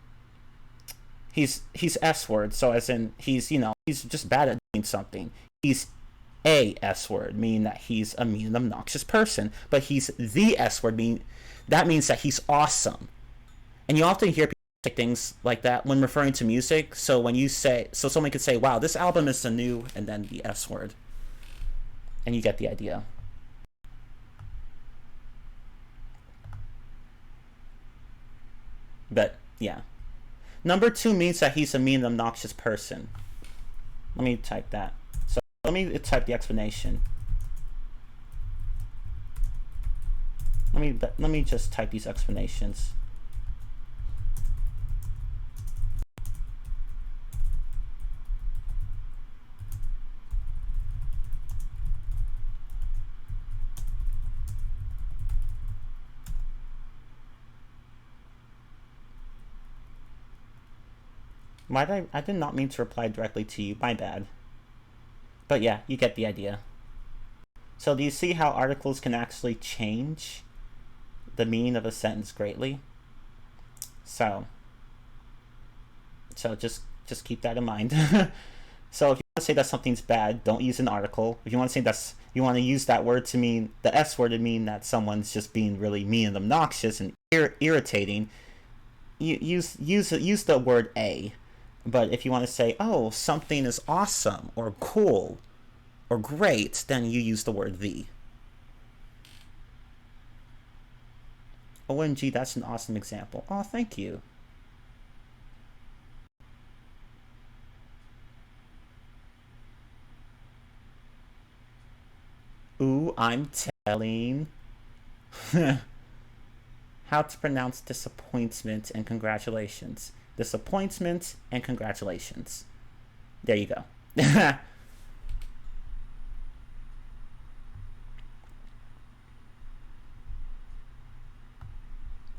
He's S word, so as in he's just bad at doing something. He's a S word, meaning that he's a mean and obnoxious person. But he's the S word, meaning that means that he's awesome. And you often hear people say things like that when referring to music. So when you say, so someone could say, wow, this album is the new, and then the S word. And you get the idea. But, yeah. Number 2 means that he's a mean and obnoxious person. Let me type that. So let me type the explanation. Let me just type these explanations. I did not mean to reply directly to you, my bad. But yeah, you get the idea. So do you see how articles can actually change the meaning of a sentence greatly? So just keep that in mind. So if you want to say that something's bad, don't use an article. If you want to say you want to use that word to mean, the S word to mean that someone's just being really mean and obnoxious and irritating, use the word a. But if you want to say, oh, something is awesome or cool or great, then you use the word the. OMG, that's an awesome example. Oh, thank you. Ooh, I'm telling. How to pronounce disappointment and congratulations. Disappointment and congratulations. There you go.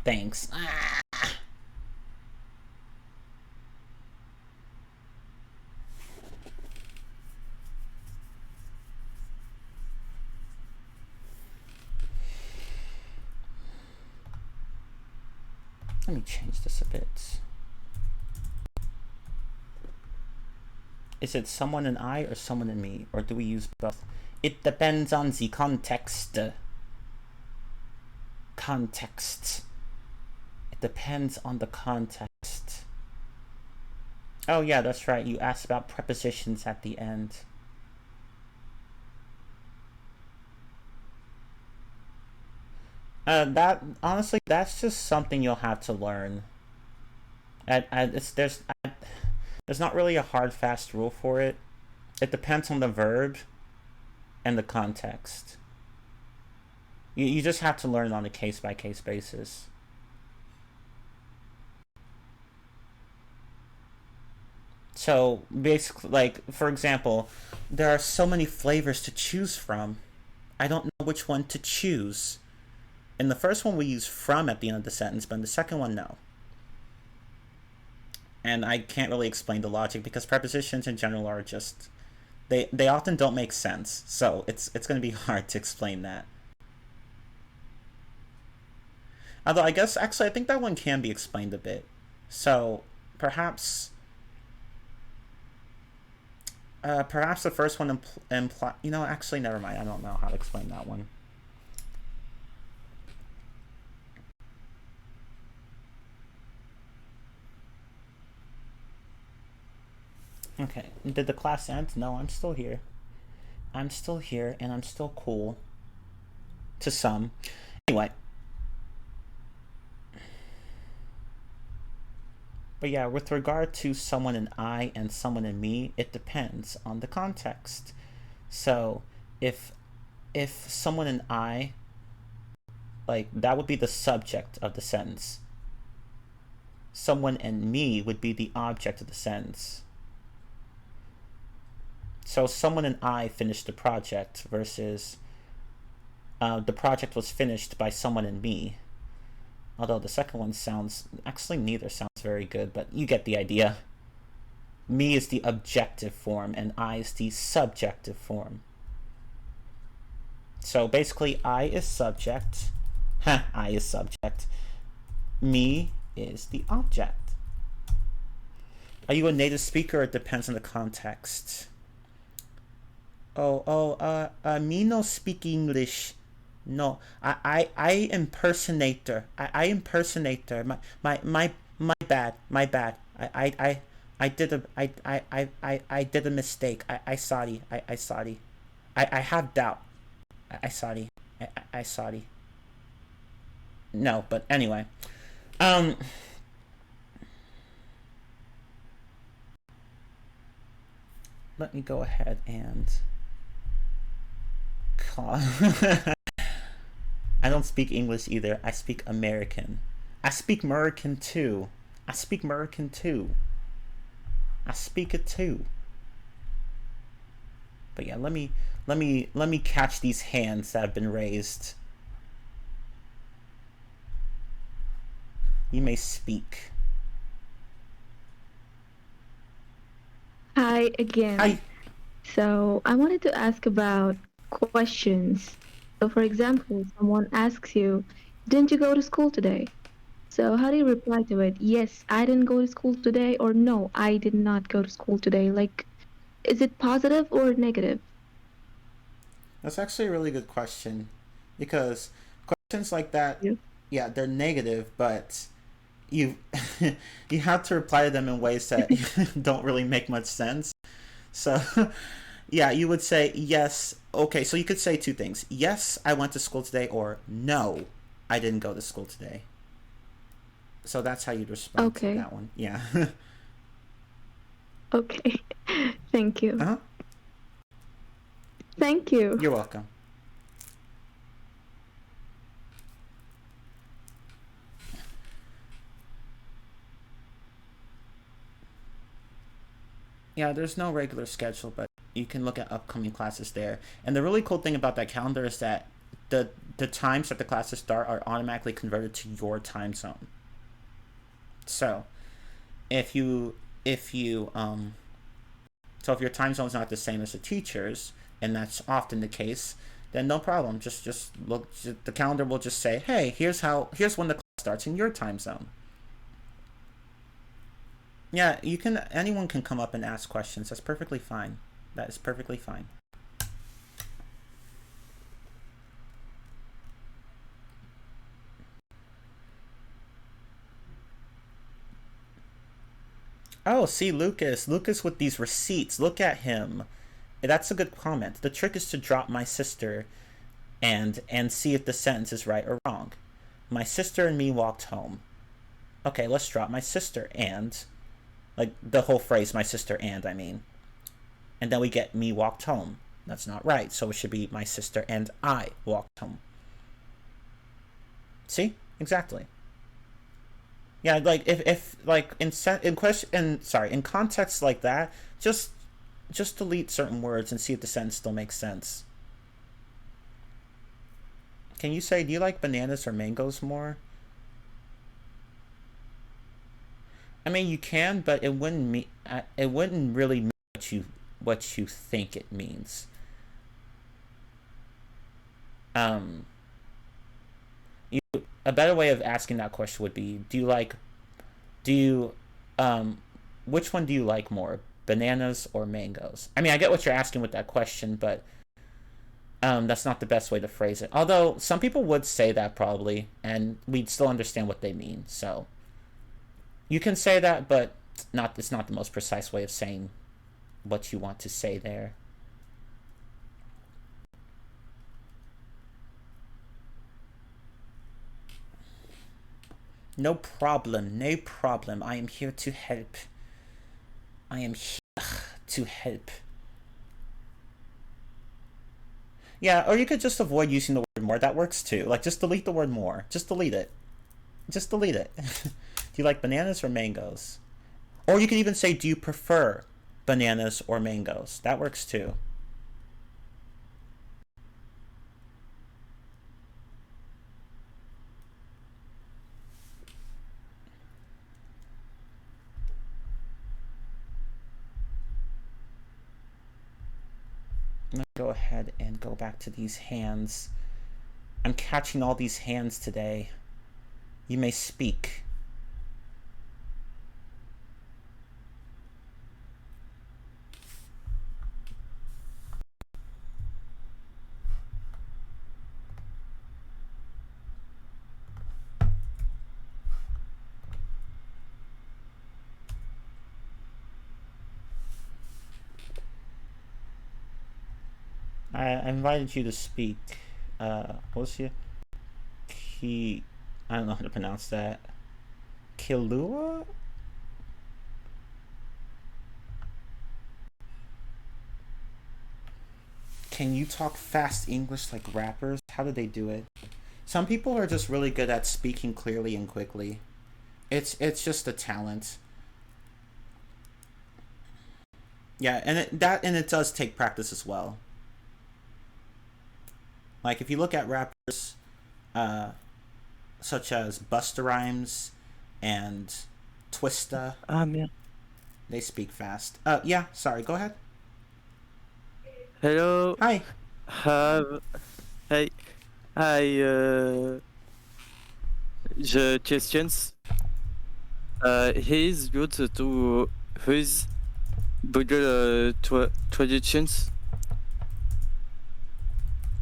Thanks. Let me change this a bit. Is it someone and I or someone and me? Or do we use both? It depends on the context. Context. It depends on the context. Oh yeah, that's right. You asked about prepositions at the end. Honestly, that's just something you'll have to learn. There's not really a hard, fast rule for it. It depends on the verb and the context. You just have to learn on a case-by-case basis. So basically, like, for example, there are so many flavors to choose from. I don't know which one to choose. In the first one, we use from at the end of the sentence, but in the second one, no. And I can't really explain the logic because prepositions in general are just, they often don't make sense. So it's going to be hard to explain that. Although I guess, actually, I think that one can be explained a bit. So perhaps the first one imply. Actually, never mind. I don't know how to explain that one. Okay, did the class end? No, I'm still here. I'm still here and I'm still cool. To some. Anyway. But yeah, with regard to someone and I and someone and me, it depends on the context. So if someone and I, like, that would be the subject of the sentence. Someone and me would be the object of the sentence. So someone and I finished the project versus the project was finished by someone and me. Although the second one sounds, actually neither sounds very good, but you get the idea. Me is the objective form and I is the subjective form. So basically I is subject. I is subject. Me is the object. Are you a native speaker? It depends on the context. Me no speak English. No, I impersonator. I impersonator. My bad. My bad. I did I did a mistake. I sorry. I sorry. I have doubt. I sorry. I sorry. No, but anyway. Um Let me go ahead and I don't speak English either. I speak American. I speak American too. I speak American too. I speak it too. But yeah, let me catch these hands that have been raised. You may speak. Hi again. Hi. So I wanted to ask about questions. So for example, someone asks you, "Didn't you go to school today?" So how do you reply to it? Yes, I didn't go to school today, or no, I did not go to school today. Like, is it positive or negative? That's actually a really good question because questions like that, Yeah. yeah, they're negative, but you you have to reply to them in ways that don't really make much sense. So, yeah, you would say yes. Okay, so you could say two things. Yes, I went to school today, or no, I didn't go to school today. So that's how you'd respond to Okay. that one. Yeah. Okay. Thank you. Uh-huh. Thank you. You're welcome. Yeah, there's no regular schedule, but you can look at upcoming classes there. And the really cool thing about that calendar is that the times that the classes start are automatically converted to your time zone. So if you so if your time zone is not the same as the teachers, and that's often the case, then no problem. Just look. The calendar will just say, hey, here's when the class starts in your time zone. Yeah, you can. Anyone can come up and ask questions. That's perfectly fine. That is perfectly fine. Oh, see, Lucas. Lucas with these receipts. Look at him. That's a good comment. The trick is to drop my sister and see if the sentence is right or wrong. My sister and me walked home. Okay, let's drop my sister and, like, the whole phrase, my sister and, I mean. And then we get me walked home. That's not right. So it should be my sister and I walked home. See? Exactly. Yeah, like if like in question in contexts like that, just delete certain words and see if the sentence still makes sense. Can you say, do you like bananas or mangoes more? I mean, you can, but it wouldn't really mean what you think it means. Um, you A better way of asking that question would be, do you which one do you like more, bananas or mangoes? I mean, I get what you're asking with that question, but that's not the best way to phrase it. Although some people would say that probably, and we'd still understand what they mean. So you can say that, but it's not the most precise way of saying what you want to say there. No problem, no problem. I am here to help. I am here to help. Yeah, or you could just avoid using the word more. That works too. Like, just delete the word more. Just delete it. Just delete it. Do you like bananas or mangoes? Or you could even say, do you prefer bananas or mangoes? That works too. I'm gonna go ahead and go back to these hands. I'm catching all these hands today. You may speak. I invited you to speak. What's your I don't know how to pronounce that. Kilua? Can you talk fast English like rappers? How do they do it? Some people are just really good at speaking clearly and quickly. It's just a talent. Yeah, and it does take practice as well. Like if you look at rappers, such as Busta Rhymes and Twista, Merde. they speak fast. Yeah, sorry, go ahead. Hello. Hi. Hey. The questions. He is good to use Google traductions.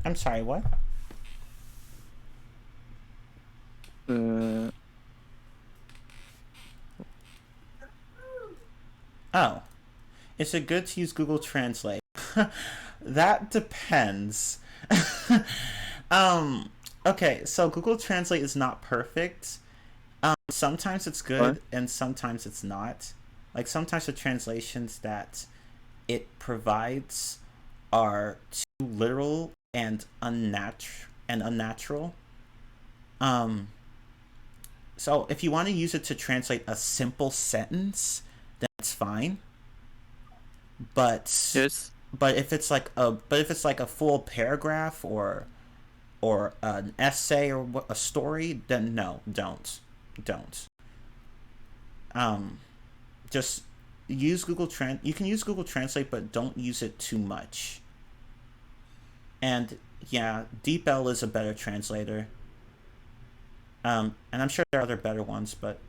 I'm sorry, what? Oh. Is it good to use Google Translate? That depends. Okay, so Google Translate is not perfect. Sometimes it's good What? and sometimes it's not. Like sometimes the translations that it provides are too literal and unnatural. So if you want to use it to translate a simple sentence, then it's fine. But Yes. if it's like a full paragraph or an essay or a story, then no, don't. Just use you can use Google Translate, but don't use it too much. And yeah, DeepL is a better translator. And I'm sure there are other better ones, but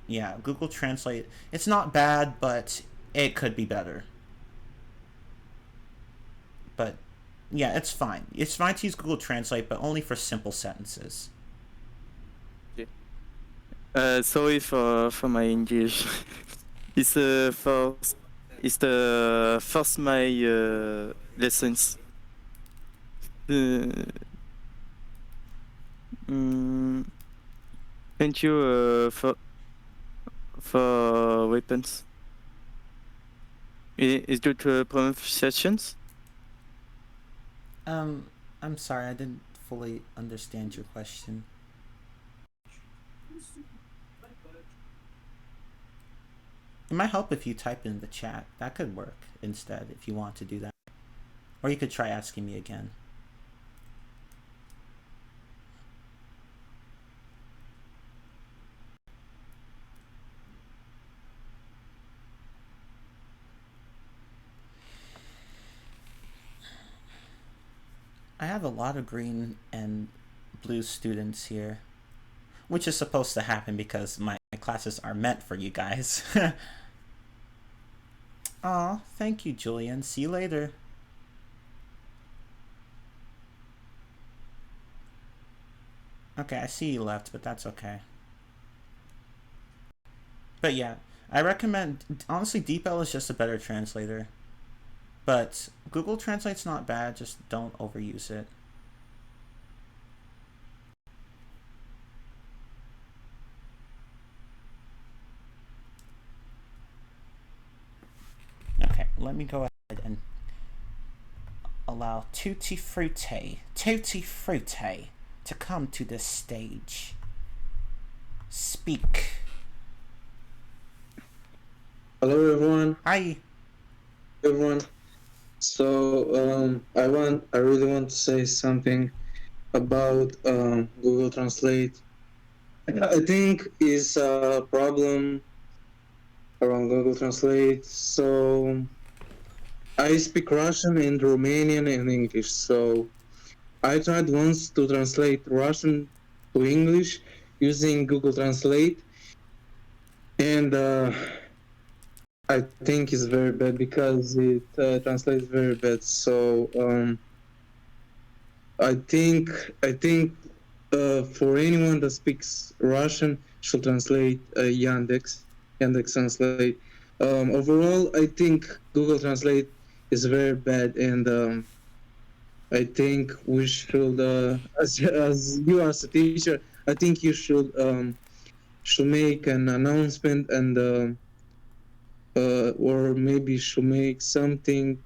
yeah, Google Translate, it's not bad, but it could be better. But yeah, it's fine. It's fine to use Google Translate, but only for simple sentences. Sorry for my English. It's the first my lessons. Thank you for weapons. Is good pronunciations? I'm sorry, I didn't fully understand your question. It might help if you type in the chat. That could work instead if you want to do that. Or you could try asking me again. I have a lot of green and blue students here, which is supposed to happen because my classes are meant for you guys. Aw, thank you, Julian. See you later. Okay, I see you left, but that's okay. But yeah, I recommend, honestly, DeepL is just a better translator. But Google Translate's not bad, just don't overuse it. let me go ahead and allow Tutti Frutti to come to this stage. Speak. Hello everyone. Hi. Everyone. So I really want to say something about Google Translate. I think is a problem around Google Translate. So I speak Russian and Romanian and English. So I tried once to translate Russian to English using Google Translate, and I think it's very bad because it translates very bad. So I think for anyone that speaks Russian should translate Yandex Translate. Overall, I think Google Translate is very bad, and I think we should, as you as a teacher, I think you should make an announcement and or maybe should make something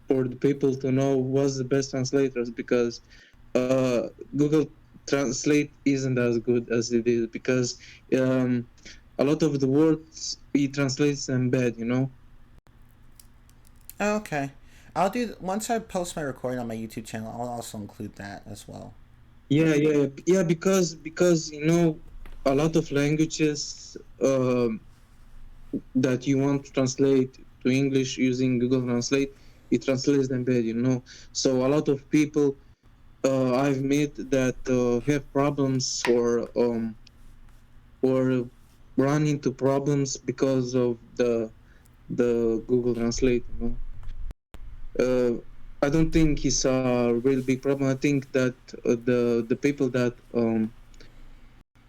for the people to know what's the best translators, because Google Translate isn't as good as it is, because a lot of the words it translates them bad, you know. Oh, okay. I'll do once I post my recording on my YouTube channel. I'll also include that as well. Yeah, because you know a lot of languages that you want to translate to English using Google Translate, it translates them bad, you know. So a lot of people I've met that have problems or run into problems because of the Google Translate, you know. I don't think it's a real big problem. I think that the people that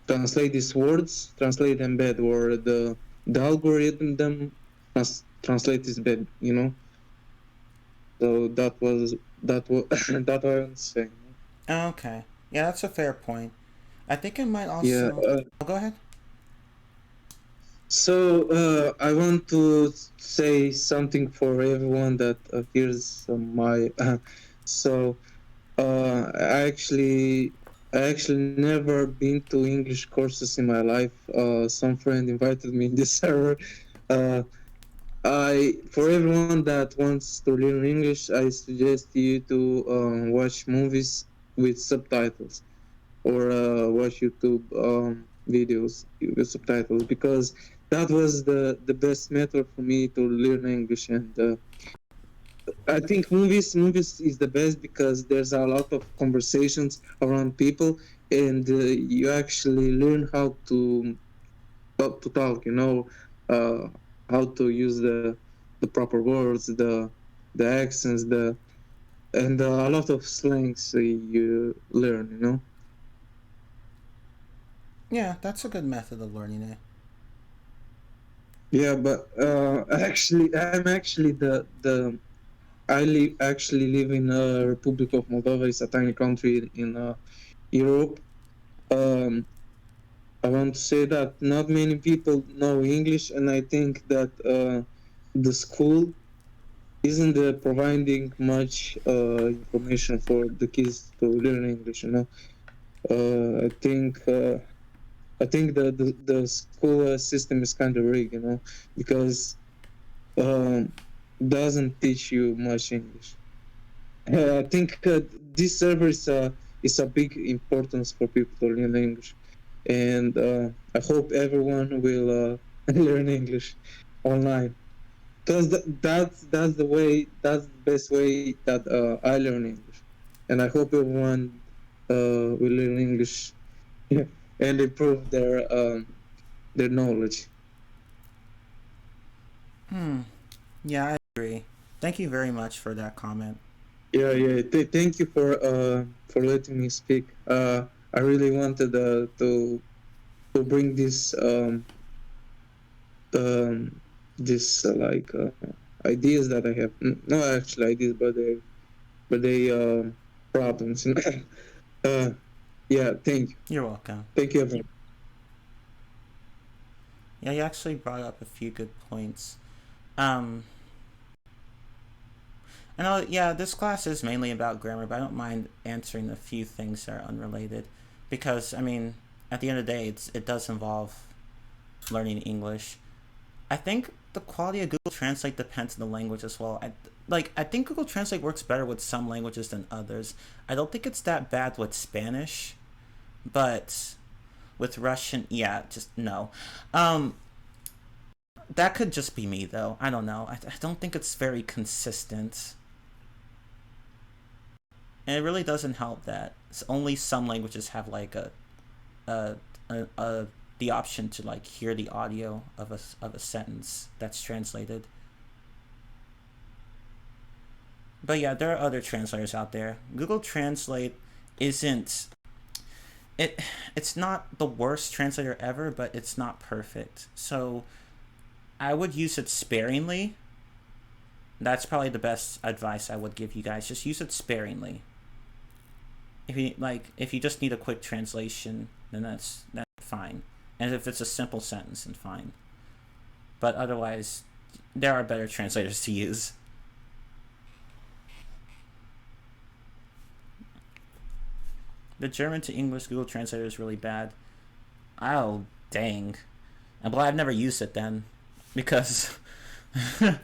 translate these words translate them bad, or the algorithm them translate is bad, you know. So that was that I was saying. Okay. Yeah, that's a fair point. I think it might Yeah. also. Oh, go ahead. So I want to say something for everyone that hears my. So I actually never been to English courses in my life. Some friend invited me in this server. Uh, I for everyone that wants to learn English, I suggest you to watch movies with subtitles, or watch YouTube videos with subtitles, because that was the best method for me to learn English. And I think movies is the best because there's a lot of conversations around people, and you actually learn how to talk. You know, uh, how to use the proper words, the accents, and a lot of slangs you learn. You know. Yeah, that's a good method of learning it. Yeah, but I'm actually the actually live in Republic of Moldova. It's a tiny country in Europe. Um, I want to say that not many people know English, and I think that the school isn't providing much information for the kids to learn English. You know, I think the school system is kind of rigged. You know, because um, doesn't teach you much English. I think this server is a big importance for people to learn English, and I hope everyone will learn English online, because that's the way, that's the best way that I learn English, and I hope everyone will learn English and improve their knowledge. Yeah, I agree. Thank you very much for that comment. Yeah. Thank you for letting me speak. I really wanted to bring um this ideas that I have. Not actually ideas, but they problems. uh, yeah. You're welcome. Thank you, everyone. Yeah, you actually brought up a few good points. Um, And yeah, this class is mainly about grammar, but I don't mind answering a few things that are unrelated, because I mean, at the end of the day, it does involve learning English. I think the quality of Google Translate depends on the language as well. I think Google Translate works better with some languages than others. I don't think it's that bad with Spanish, but with Russian, yeah, just no. That could just be me though. I don't know. I don't think it's very consistent. And it really doesn't help that only some languages have like a, the option to like hear the audio of a sentence that's translated. But yeah, there are other translators out there. Google Translate isn't it's not the worst translator ever, but it's not perfect. So I would use it sparingly. That's probably the best advice I would give you guys. Just use it sparingly. If you just need a quick translation, then that's fine. And if it's a simple sentence, then fine. But otherwise, there are better translators to use. The German to English Google Translator is really bad. Oh, dang. I'm glad I've never used it then. Because I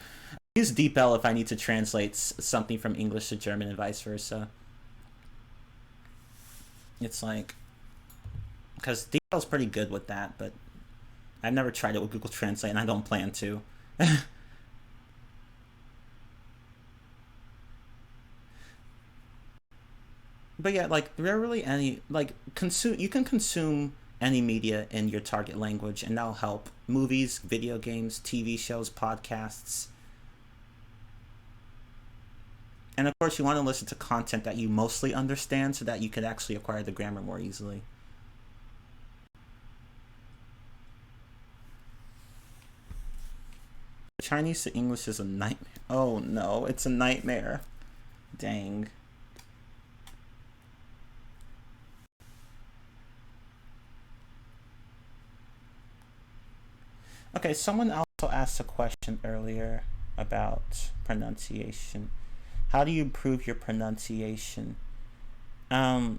use DeepL if I need to translate something from English to German and vice versa. It's like, because DeepL's pretty good with that, but I've never tried it with Google Translate, and I don't plan to. But yeah, like there are really any you can consume any media in your target language, and that'll help. Movies, video games, TV shows, podcasts. And of course, you want to listen to content that you mostly understand so that you can actually acquire the grammar more easily. Chinese to English is a nightmare. Oh no, it's a nightmare. Dang. Okay, someone also asked a question earlier about pronunciation. How do you improve your pronunciation? I'll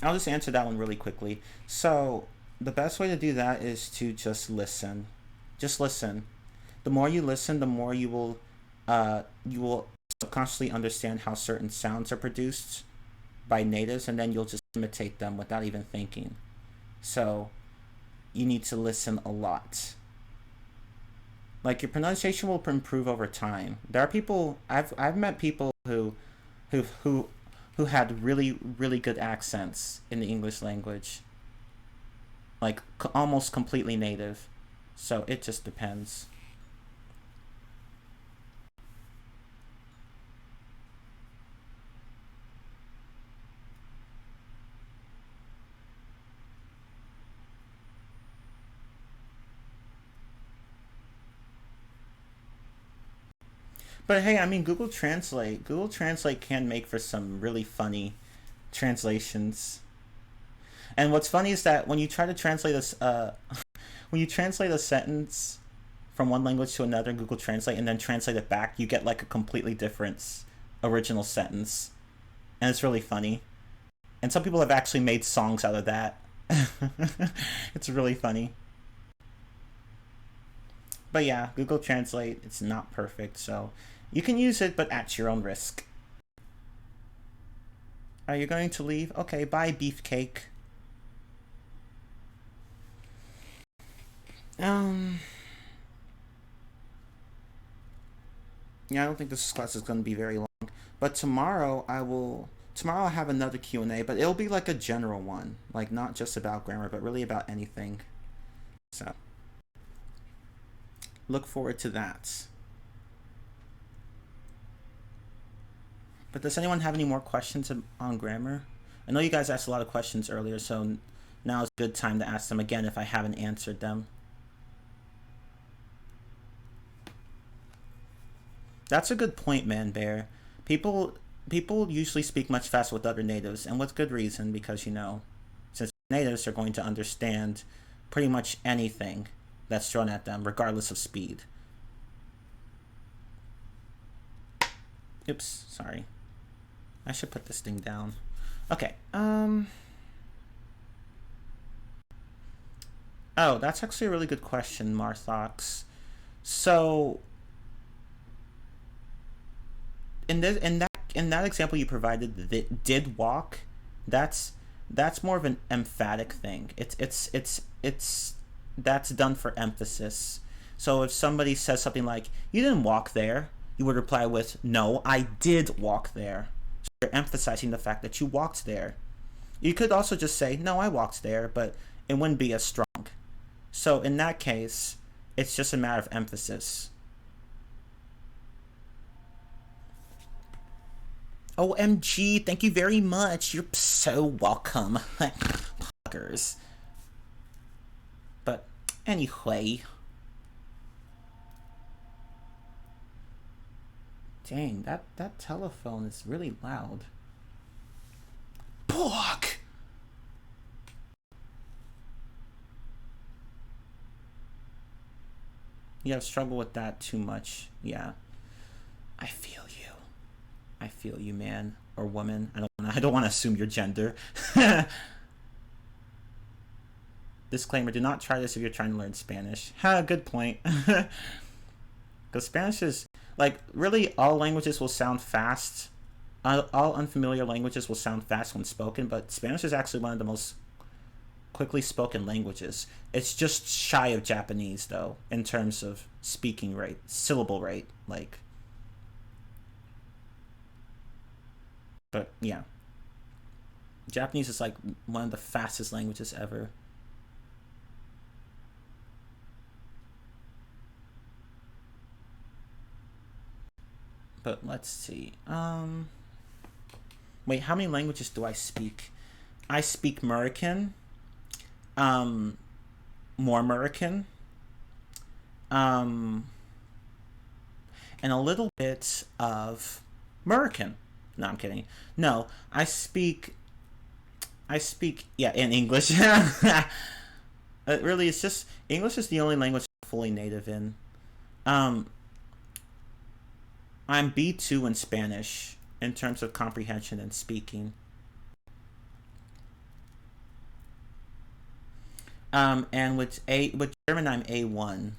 just answer that one really quickly. So, the best way to do that is to just listen. Just listen. The more you listen, the more you will subconsciously understand how certain sounds are produced by natives, and then you'll just imitate them without even thinking. So, you need to listen a lot. Like your pronunciation will improve over time. There are people I've met people who had really good accents in the English language, like almost completely native. So it just depends. But hey, I mean, Google Translate can make for some really funny translations. And what's funny is that when you try to translate when you translate a sentence from one language to another in Google Translate and then translate it back, you get like a completely different original sentence, and it's really funny. And some people have actually made songs out of that. It's really funny. But yeah, Google Translate, it's not perfect, so you can use it, but at your own risk. Are you going to leave? Okay, bye, Beefcake. Yeah, I don't think this class is going to be very long. But tomorrow I'll have another Q&A, but it'll be like a general one. Like, not just about grammar, but really about anything. So, look forward to that. But does anyone have any more questions on grammar? I know you guys asked a lot of questions earlier, so now is a good time to ask them again if I haven't answered them. That's a good point, Man Bear. People usually speak much faster with other natives, and with good reason, because, you know, since natives are going to understand pretty much anything that's thrown at them, regardless of speed. Oops, sorry. I should put this thing down. Okay. Oh, that's actually a really good question, Marthox. So, in that example you provided, that did walk, that's more of an emphatic thing. It's that's done for emphasis. So if somebody says something like, "You didn't walk there," you would reply with, "No, I did walk there." So you're emphasizing the fact that you walked there. You could also just say, "No, I walked there," but it wouldn't be as strong. So in that case, it's just a matter of emphasis. OMG, thank you very much. You're so welcome. Fuckers. But anyway. Dang, that telephone is really loud. Fuck! You have struggled with that too much. Yeah. I feel you. I feel you, man or woman. I don't want to assume your gender. Disclaimer: do not try this if you're trying to learn Spanish. Ha, good point. Because Spanish is like, really, all languages will sound fast. All unfamiliar languages will sound fast when spoken, but Spanish is actually one of the most quickly spoken languages. It's just shy of Japanese, though, in terms of speaking rate, syllable rate, like. But yeah, Japanese is like one of the fastest languages ever. But let's see. Wait, how many languages do I speak? I speak American, more American, and a little bit of American. No, I'm kidding. No, I speak, yeah, in English. Really, it's just, English is the only language I'm fully native in. I'm B2 in Spanish in terms of comprehension and speaking. And with German, I'm A1.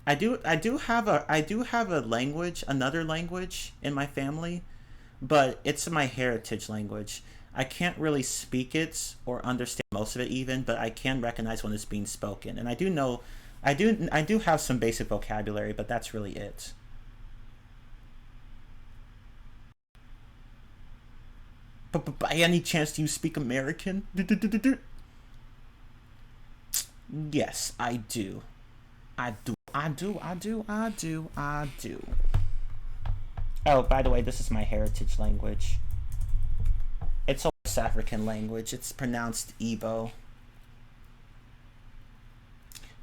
I do have a language, another language in my family, but it's my heritage language. I can't really speak it or understand most of it even, but I can recognize when it's being spoken. And I do have some basic vocabulary, but that's really it. But by any chance do you speak American? Yes, I do. I do. Oh, by the way, this is my heritage language. It's a West African language. It's pronounced Igbo.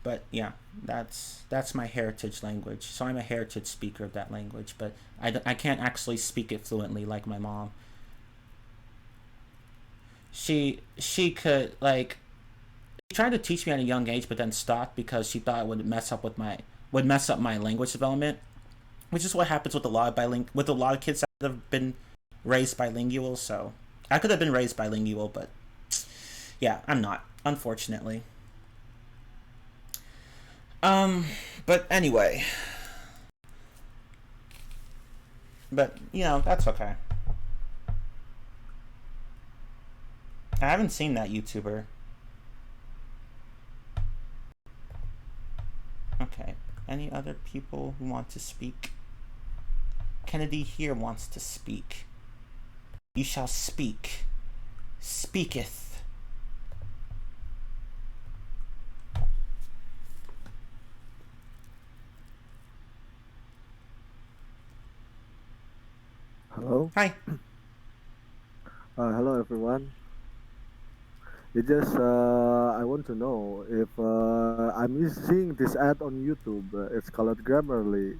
But yeah, that's my heritage language. So I'm a heritage speaker of that language, but I can't actually speak it fluently like my mom. She could, like, she tried to teach me at a young age, but then stopped because she thought it would mess up my language development, which is what happens with a lot of kids that have been raised bilingual. So I could have been raised bilingual, but yeah, I'm not, unfortunately. But anyway, but that's okay. I haven't seen that YouTuber. Okay. Any other people who want to speak? Kennedy here wants to speak. You shall speak. Speaketh. Hello. Hi. Hello, everyone. It just I want to know if I'm seeing this ad on YouTube. It's called Grammarly,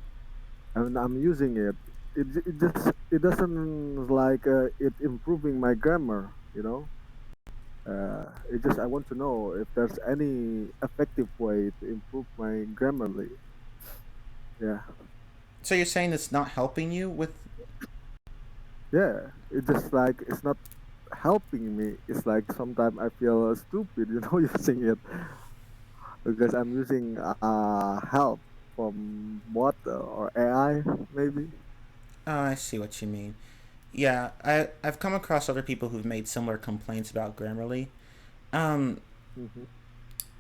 and I'm using it. It doesn't like it improving my grammar. It just I want to know if there's any effective way to improve my Grammarly. Yeah. So you're saying it's not helping you with? Yeah, it's just like it's not helping me. It's like sometimes I feel stupid, using it because I'm using help from bot or AI maybe. Oh, I see what you mean. Yeah, I've come across other people who've made similar complaints about Grammarly. Um, Hmm.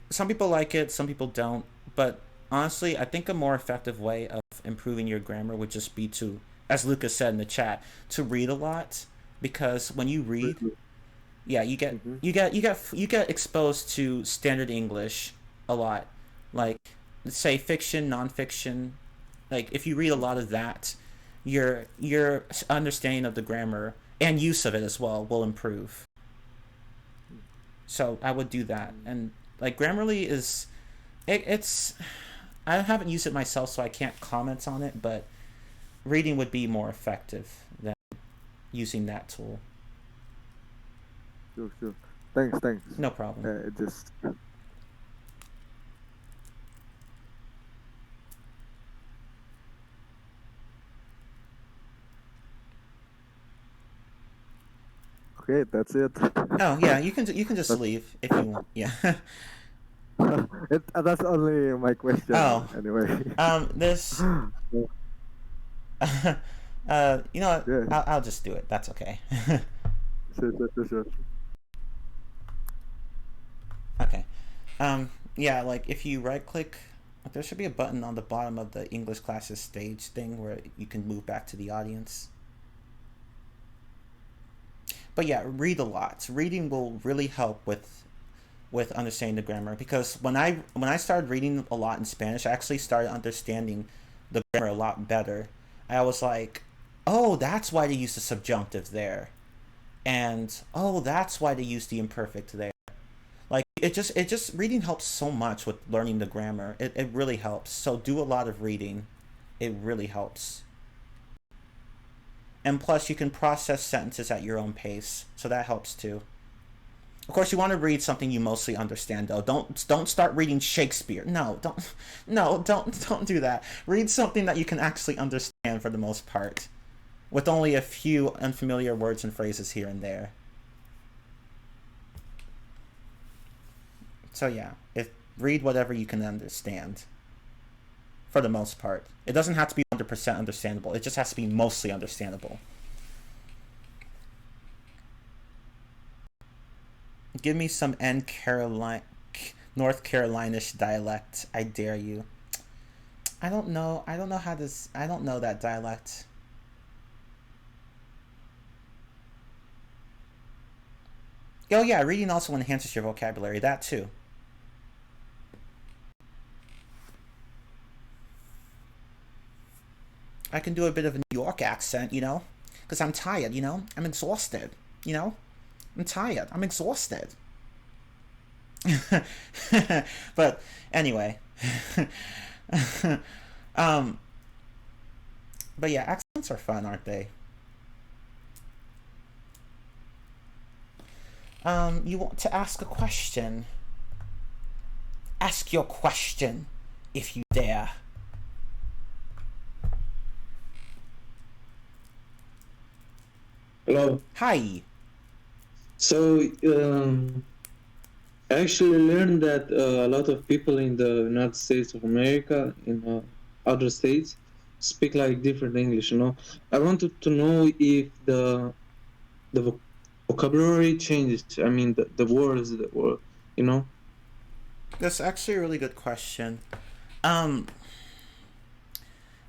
some people like it, some people don't. But honestly, I think a more effective way of improving your grammar would just be to, as Lucas said in the chat, to read a lot. Because when you read, yeah, Hmm. you get exposed to standard English a lot. Like, let's say fiction, nonfiction. Like if you read a lot of that, your understanding of the grammar and use of it as well will improve. So I would do that. And like Grammarly is it's I haven't used it myself, so I can't comment on it. But reading would be more effective than using that tool. Sure, sure. Thanks, thanks. No problem. It just okay. That's it. Oh yeah, you can just That's leave if you want. Yeah. that's only my question Oh, anyway. this. You know what? Yeah, I'll just do it. That's okay. sure, sure, sure, sure. Okay. Yeah, like if you right click, there should be a button on the bottom of the English classes stage thing where you can move back to the audience. But yeah, read a lot. Reading will really help with understanding the grammar because when I started reading a lot in Spanish, I actually started understanding the grammar a lot better. I was like, "Oh, that's why they use the subjunctive there." And, "Oh, that's why they use the imperfect there." Like it just reading helps so much with learning the grammar. It really helps. So do a lot of reading. It really helps. And plus you can process sentences at your own pace. So that helps too. Of course you want to read something you mostly understand though. Don't start reading Shakespeare. No, don't do that. Read something that you can actually understand for the most part. With only a few unfamiliar words and phrases here and there. So yeah, if read whatever you can understand for the most part. It doesn't have to be 100% understandable. It just has to be mostly understandable. Give me some North Carolinish dialect. I dare you. I don't know. I don't know how this. I don't know that dialect. Oh yeah, reading also enhances your vocabulary. That too. I can do a bit of a New York accent, because I'm tired. I'm exhausted. You know, I'm tired. I'm exhausted. But anyway, um, but yeah, accents are fun, aren't they? You want to ask a question? Ask your question, if you dare. Hello. Hi. So, I actually learned that a lot of people in the United States of America, in other states, speak like different English. I wanted to know if the vocabulary changes. I mean, the words that were, you know. That's actually a really good question. Um,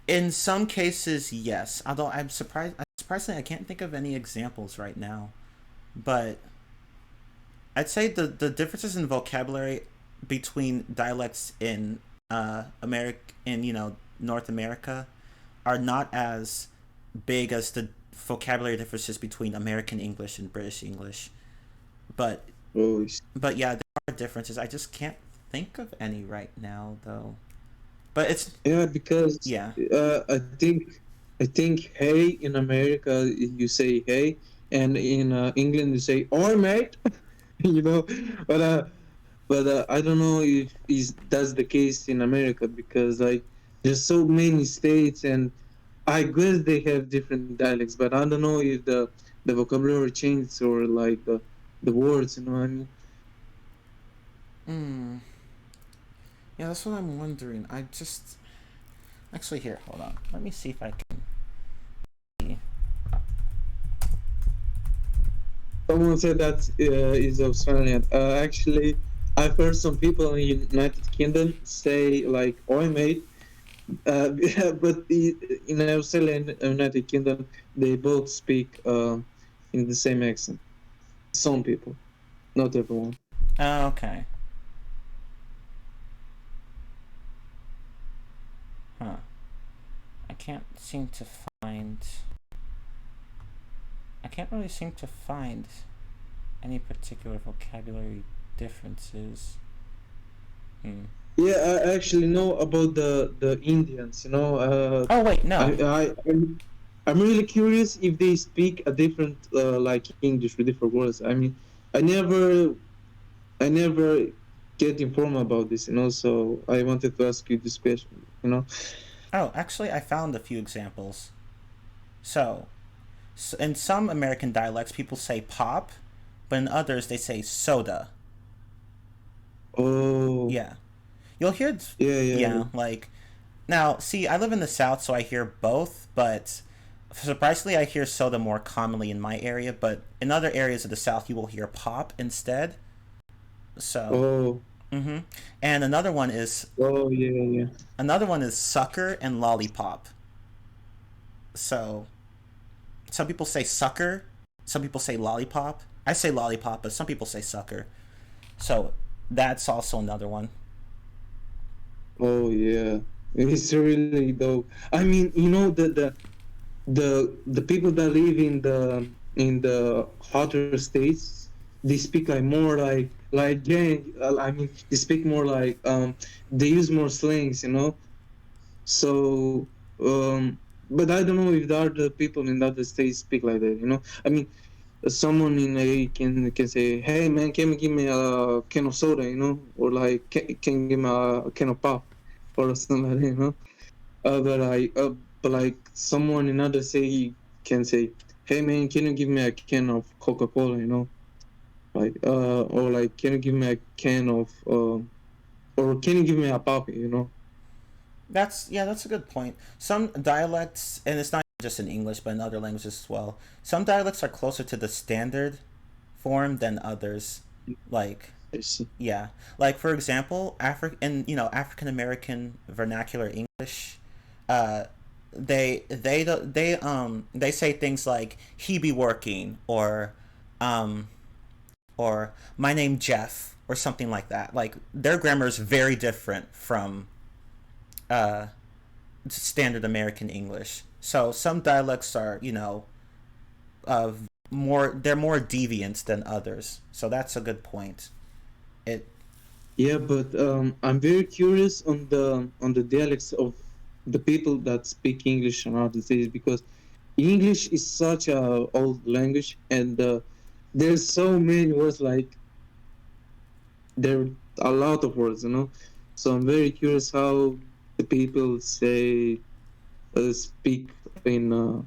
in some cases, yes. Although surprisingly, I can't think of any examples right now. But I'd say the differences in vocabulary between dialects in North America are not as big as the vocabulary differences between American English and British English. But Oh, but yeah, there are differences. I just can't think of any right now though. But it's yeah, because yeah. I think hey in America you say hey, and in England you say "Oi, mate," you know. But I don't know if is that's the case in America because there's so many states, and I guess they have different dialects, but I don't know if the vocabulary changes or like the words. You know what I mean? Yeah, that's what I'm wondering. I just actually here. Hold on. Let me see if I can. Someone said that is Australian. Actually, I've heard some people in United Kingdom say like "Oi mate," but in Australia and United Kingdom they both speak in the same accent. Some people, not everyone. Oh, okay. Huh. I can't seem to find. I can't really seem to find any particular vocabulary differences. Yeah, I actually know about the Indians. You know, Oh wait, no. I'm really curious if they speak a different like English with different words. I mean, I never get informed about this. You know, so I wanted to ask you this question. You know. Oh, actually, I found a few examples. So, in some American dialects, people say pop, but in others, they say soda. Oh. Yeah. You'll hear. Yeah. Like, now, see, I live in the South, so I hear both, but surprisingly, I hear soda more commonly in my area, but in other areas of the South, you will hear pop instead. So. Oh. And another one is. Oh yeah. Another one is sucker and lollipop. So, some people say sucker, some people say lollipop. I say lollipop, but some people say sucker. So, that's also another one. Oh yeah. It's really dope. I mean, you know the people that live in the hotter states, they speak like more like gang. I mean, they speak more like they use more slangs, you know. So, but I don't know if the other people in the other states speak like that, you know. I mean, someone in a can say, "Hey man, can you give me a can of soda?" You know, or like, can you give me a can of pop, or something like that, you know. But like someone in other say can say, "Hey man, can you give me a can of Coca-Cola?" You know, like or like, "Can you give me a can of or can you give me a pop?" You know. That's a good point. Some dialects, and it's not just in English, but in other languages as well. Some dialects are closer to the standard form than others. Like, I see. yeah, like for example, African American vernacular English, uh, they say things like "he be working" um or "my name Jeff" or something like that. Like their grammar is very different from uh standard American English. So some dialects are, uh, they're more deviant than others. So that's a good point. It Yeah, but I'm very curious on the dialects of the people that speak English in other cities, because English is such a old language, and there's so many words, like there are a lot of words, you know. So I'm very curious how the people say speak in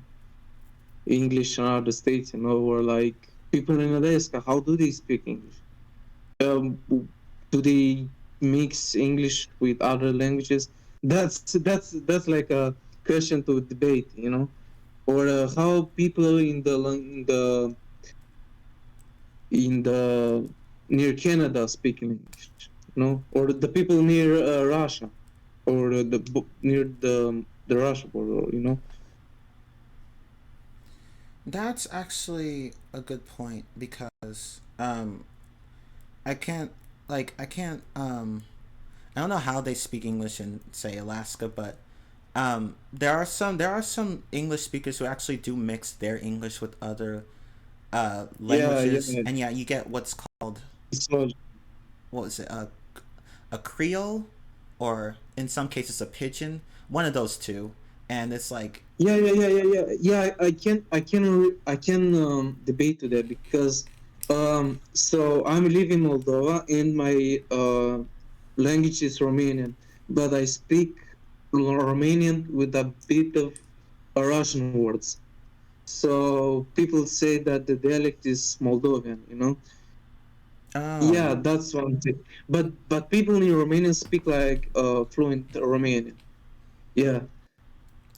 English in other states, you know, or like people in Alaska, how do they speak English? Um, do they mix English with other languages? That's like a question to debate, you know, or how people in the near Canada speak English, you know, or the people near Russia, or near the Russia border, you know. That's actually a good point because I can't I can't I don't know how they speak English in say Alaska, but there are some English speakers who actually do mix their English with other languages, Yeah. and yeah, you get what's called, So what was it, a Creole, or in some cases a Pidgin, one of those two, and it's like, yeah. I can debate to that, because so I'm living in Moldova, and my language is Romanian, but I speak Romanian with a bit of Russian words. So people say that the dialect is Moldovan, you know? Oh. Yeah, that's one thing. But people in Romania speak like fluent Romanian. Yeah.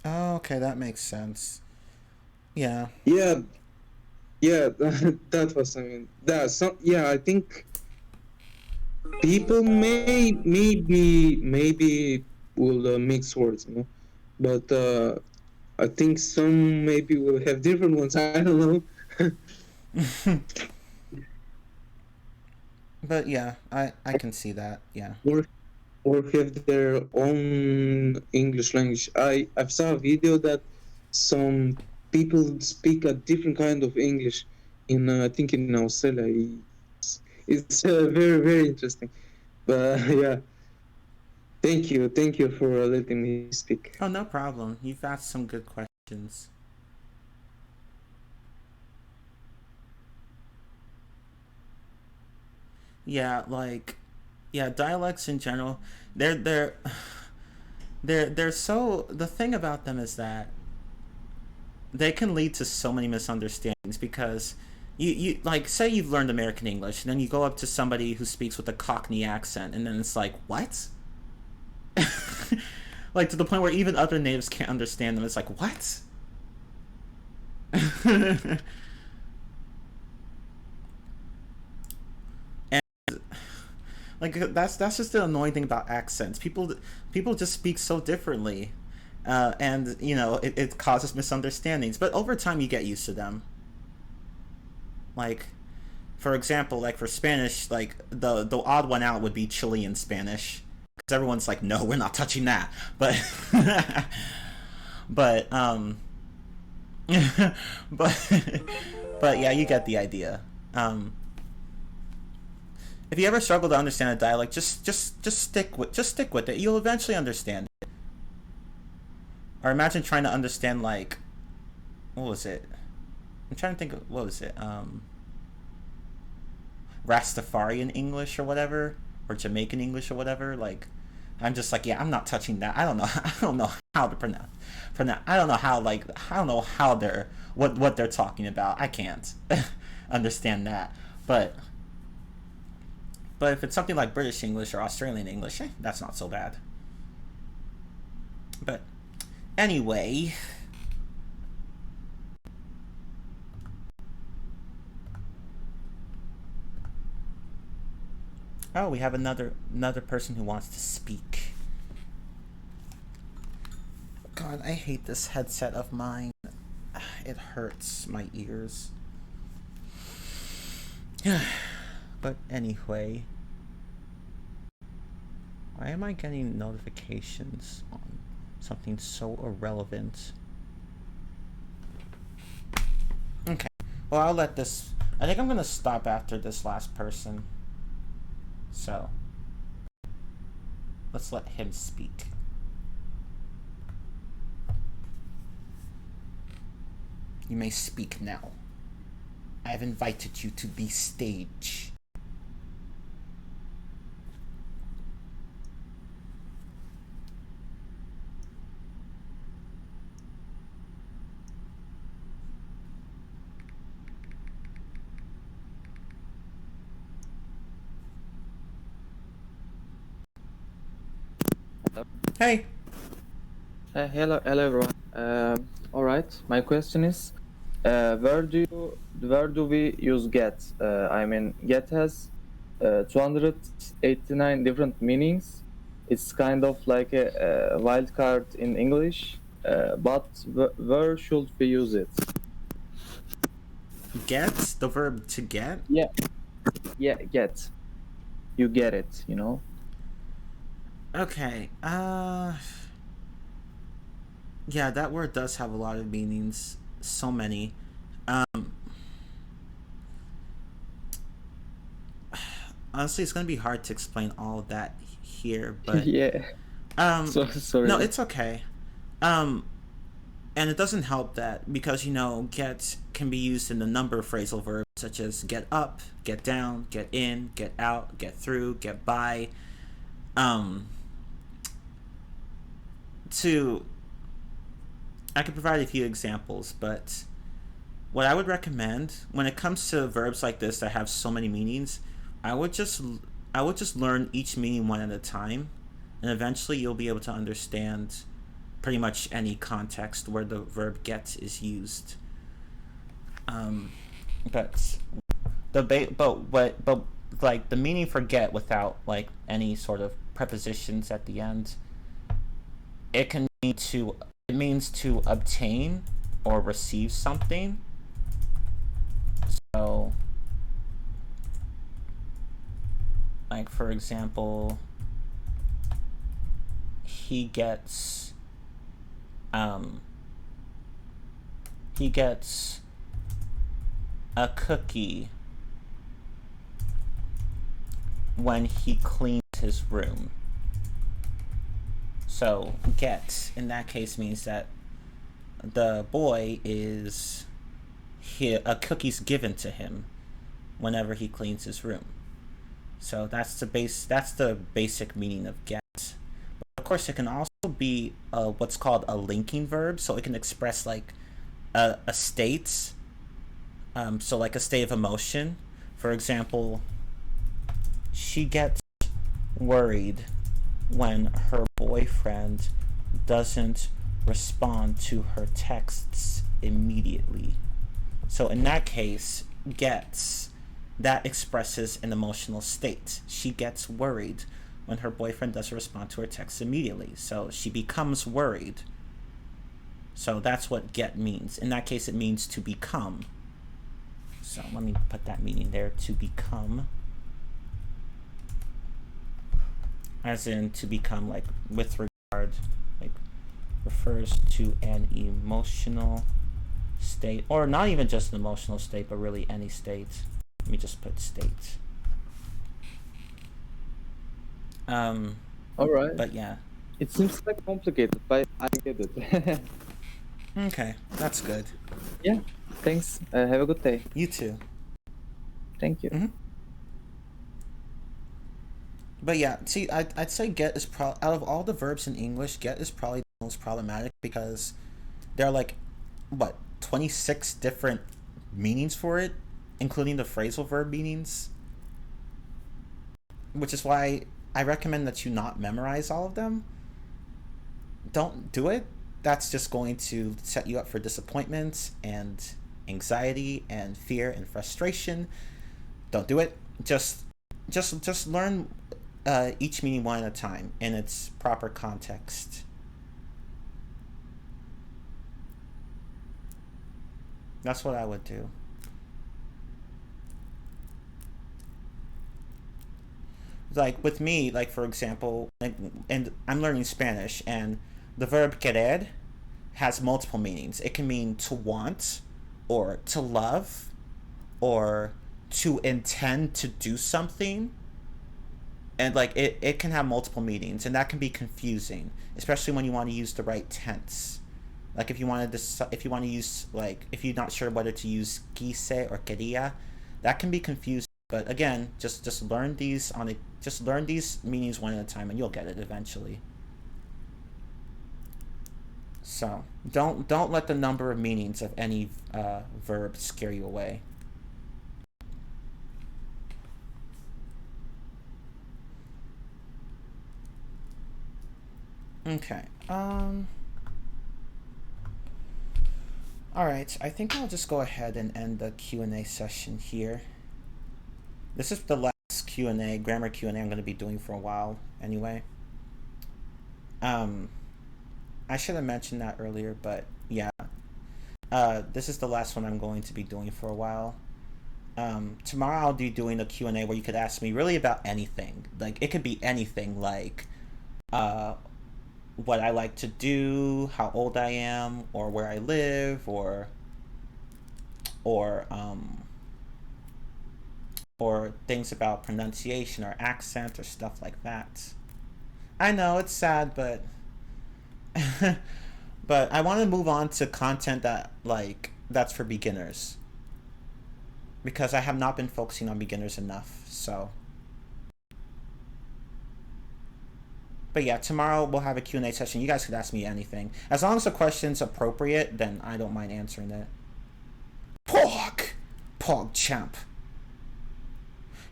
Oh, okay, that makes sense. Yeah. Yeah, yeah, that was, I mean, that some, yeah, I think people maybe will mix words, you know, but I think some maybe will have different ones. I don't know. But yeah, I can see that. Yeah. or or have their own English language. I've saw a video that some people speak a different kind of English in I think in Australia. It's very interesting. But yeah, thank you for letting me speak. Oh, no problem. You've asked some good questions. Yeah, like, yeah, dialects in general, they're they're so, the thing about them is that they can lead to so many misunderstandings because you like, say you've learned American English and then you go up to somebody who speaks with a Cockney accent and then it's like, what? Like, to the point where even other natives can't understand them. It's like, what? And like, that's just the annoying thing about accents. People just speak so differently, and you know it causes misunderstandings. But over time, you get used to them. Like, for example, like for Spanish, like the odd one out would be Chilean Spanish, because everyone's like, no, we're not touching that. But but but but yeah, you get the idea. If you ever struggle to understand a dialect, just stick with it. You'll eventually understand it. Or imagine trying to understand, like, what was it? I'm trying to think of, what was it? Rastafarian English or whatever, or Jamaican English or whatever. Like, I'm just like, yeah, I'm not touching that. I don't know. I don't know how to pronounce. I don't know how, like, I don't know how they're, what they're talking about. I can't understand that. But if it's something like British English or Australian English, that's not so bad. But anyway, oh, we have another person who wants to speak. God, I hate this headset of mine. It hurts my ears. But anyway, why am I getting notifications on something so irrelevant? Okay, well, I'll let this, I think I'm gonna stop after this last person. So, let's let him speak. You may speak now. I have invited you to the stage. Hey. Hello, everyone. All right. My question is, where do we use get? I mean, get has 289 different meanings. It's kind of like a wild card in English. But where should we use it? Get, the verb to get? Yeah, get. You get it, you know? Okay, yeah, that word does have a lot of meanings. So many. Honestly, it's gonna be hard to explain all of that here, but Yeah. So sorry. no, it's okay. And it doesn't help that because, you know, get can be used in a number of phrasal verbs such as get up, get down, get in, get out, get through, get by. could provide a few examples, but what I would recommend when it comes to verbs like this that have so many meanings, I would just learn each meaning one at a time, and eventually you'll be able to understand pretty much any context where the verb get is used. But like the meaning for get without like any sort of prepositions at the end, it means to obtain or receive something. So, like for example, he gets a cookie when he cleans his room. So get in that case means that the boy is a cookie's given to him whenever he cleans his room. So that's the basic meaning of get. But of course, it can also be what's called a linking verb, so it can express like a state. So like a state of emotion. For example, she gets worried when her boyfriend doesn't respond to her texts immediately. So in that case, gets, that expresses an emotional state. She gets worried when her boyfriend doesn't respond to her texts immediately. So she becomes worried. So that's what get means. In that case, it means to become. So let me put that meaning there, to become. As in to become, like with regard, like refers to an emotional state, or not even just an emotional state, but really any state. Let me just put state. All right. But yeah. It seems like complicated, but I get it. Okay, that's good. Yeah. Thanks. Have a good day. You too. Thank you. Mm-hmm. But yeah, see, I'd say get is out of all the verbs in English, get is probably the most problematic because there are like, what, 26 different meanings for it, including the phrasal verb meanings. Which is why I recommend that you not memorize all of them. Don't do it. That's just going to set you up for disappointment and anxiety and fear and frustration. Don't do it. Just learn each meaning one at a time in its proper context. That's what I would do. Like with me, like for example, and I'm learning Spanish, and the verb querer has multiple meanings. It can mean to want, or to love, or to intend to do something. And like it can have multiple meanings, and that can be confusing, especially when you want to use the right tense. Like if you want to use, like if you're not sure whether to use quise or quería, that can be confusing. But again, just learn these meanings one at a time, and you'll get it eventually. So don't let the number of meanings of any verb scare you away. Okay. All right. I think I'll just go ahead and end the Q&A session here. This is the last Q&A, grammar Q&A I'm going to be doing for a while anyway. I should have mentioned that earlier, but yeah. This is the last one I'm going to be doing for a while. Tomorrow I'll be doing a Q&A where you could ask me really about anything. Like it could be anything, like what I like to do, how old I am, or where I live, or things about pronunciation or accent or stuff like that. I know it's sad, but but I want to move on to content that's for beginners, because I have not been focusing on beginners enough. So But yeah, tomorrow we'll have a Q&A session. You guys could ask me anything. As long as the question's appropriate, then I don't mind answering it. Pog champ.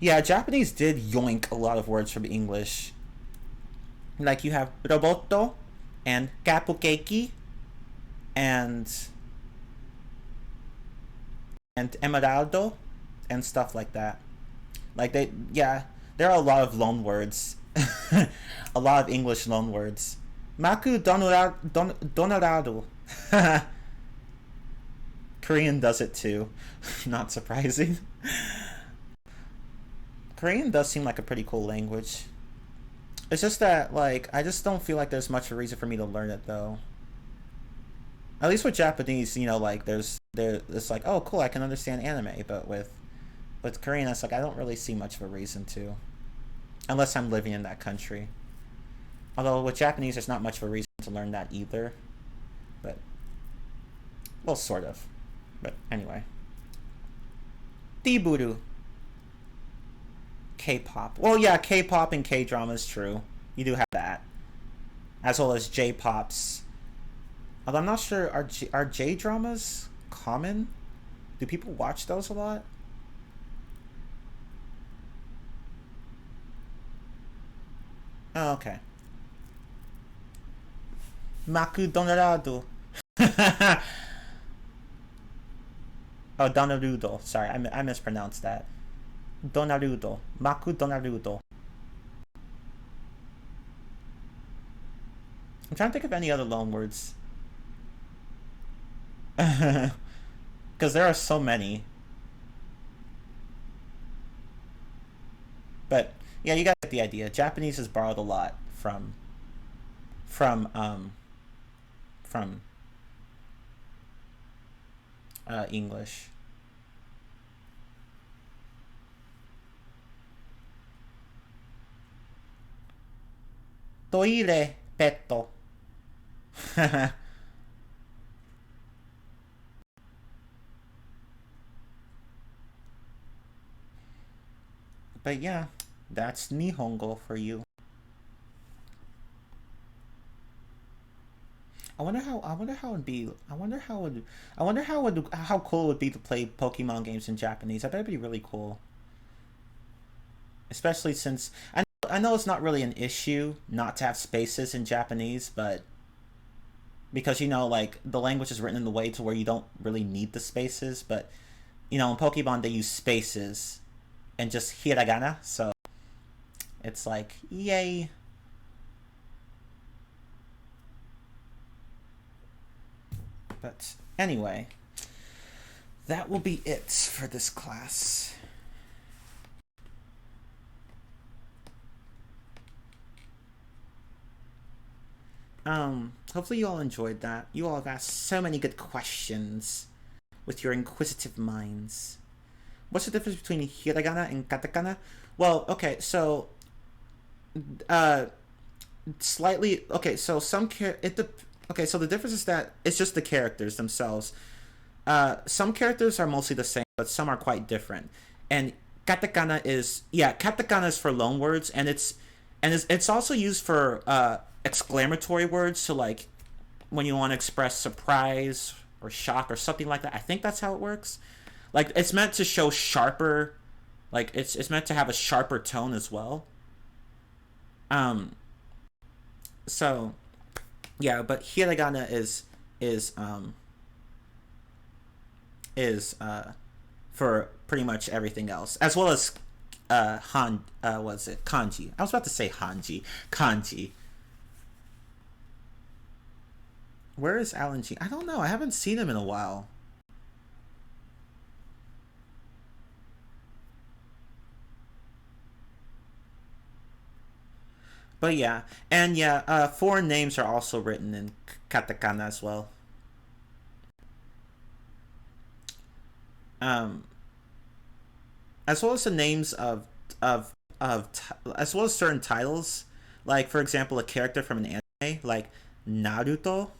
Yeah, Japanese did yoink a lot of words from English. Like you have roboto and kapukeki and emeraldo and stuff like that. Like there are a lot of loan words. A lot of English loan words. Maku donarado. Korean does it too. Not surprising. Korean does seem like a pretty cool language. It's just that, like, I just don't feel like there's much of a reason for me to learn it, though. At least with Japanese, you know, like, it's like, oh, cool, I can understand anime, but with Korean, it's like, I don't really see much of a reason to. Unless I'm living in that country. Although, with Japanese, there's not much of a reason to learn that either. But, well, sort of. But, anyway. Tiburu. K-pop. Well, yeah, K-pop and K-drama is true. You do have that. As well as J-pops. Although I'm not sure, are J-dramas common? Do people watch those a lot? Oh, okay. Maku Donarado. Oh, Donarudo. Sorry, I mispronounced that. Donarudo. Maku Donarudo. I'm trying to think of any other loan words. Because there are so many. But, yeah, you got the idea. Japanese has borrowed a lot from English. Toire petto. But yeah, that's Nihongo for you. How cool it would be to play Pokemon games in Japanese. I bet it'd be really cool. Especially since I know it's not really an issue not to have spaces in Japanese, but because, you know, like, the language is written in a way to where you don't really need the spaces, but, you know, in Pokemon they use spaces and just hiragana, so it's like, yay. But anyway, that will be it for this class. Hopefully you all enjoyed that. You all got so many good questions with your inquisitive minds. What's the difference between hiragana and katakana? Well, okay, so slightly, okay, so so the difference is that it's just the characters themselves. Some characters are mostly the same, but some are quite different. And katakana is for loan words, and it's also used for exclamatory words, so like when you want to express surprise or shock or something like that. I think that's how it works. Like, it's meant to show sharper, like it's meant to have a sharper tone as well. So yeah, but hiragana is for pretty much everything else, as well as kanji. I was about to say kanji. Where is Alan G? I don't know. I haven't seen him in a while. But yeah, and yeah, foreign names are also written in katakana as well. As well as the names of as well as certain titles, like for example, a character from an anime like Naruto.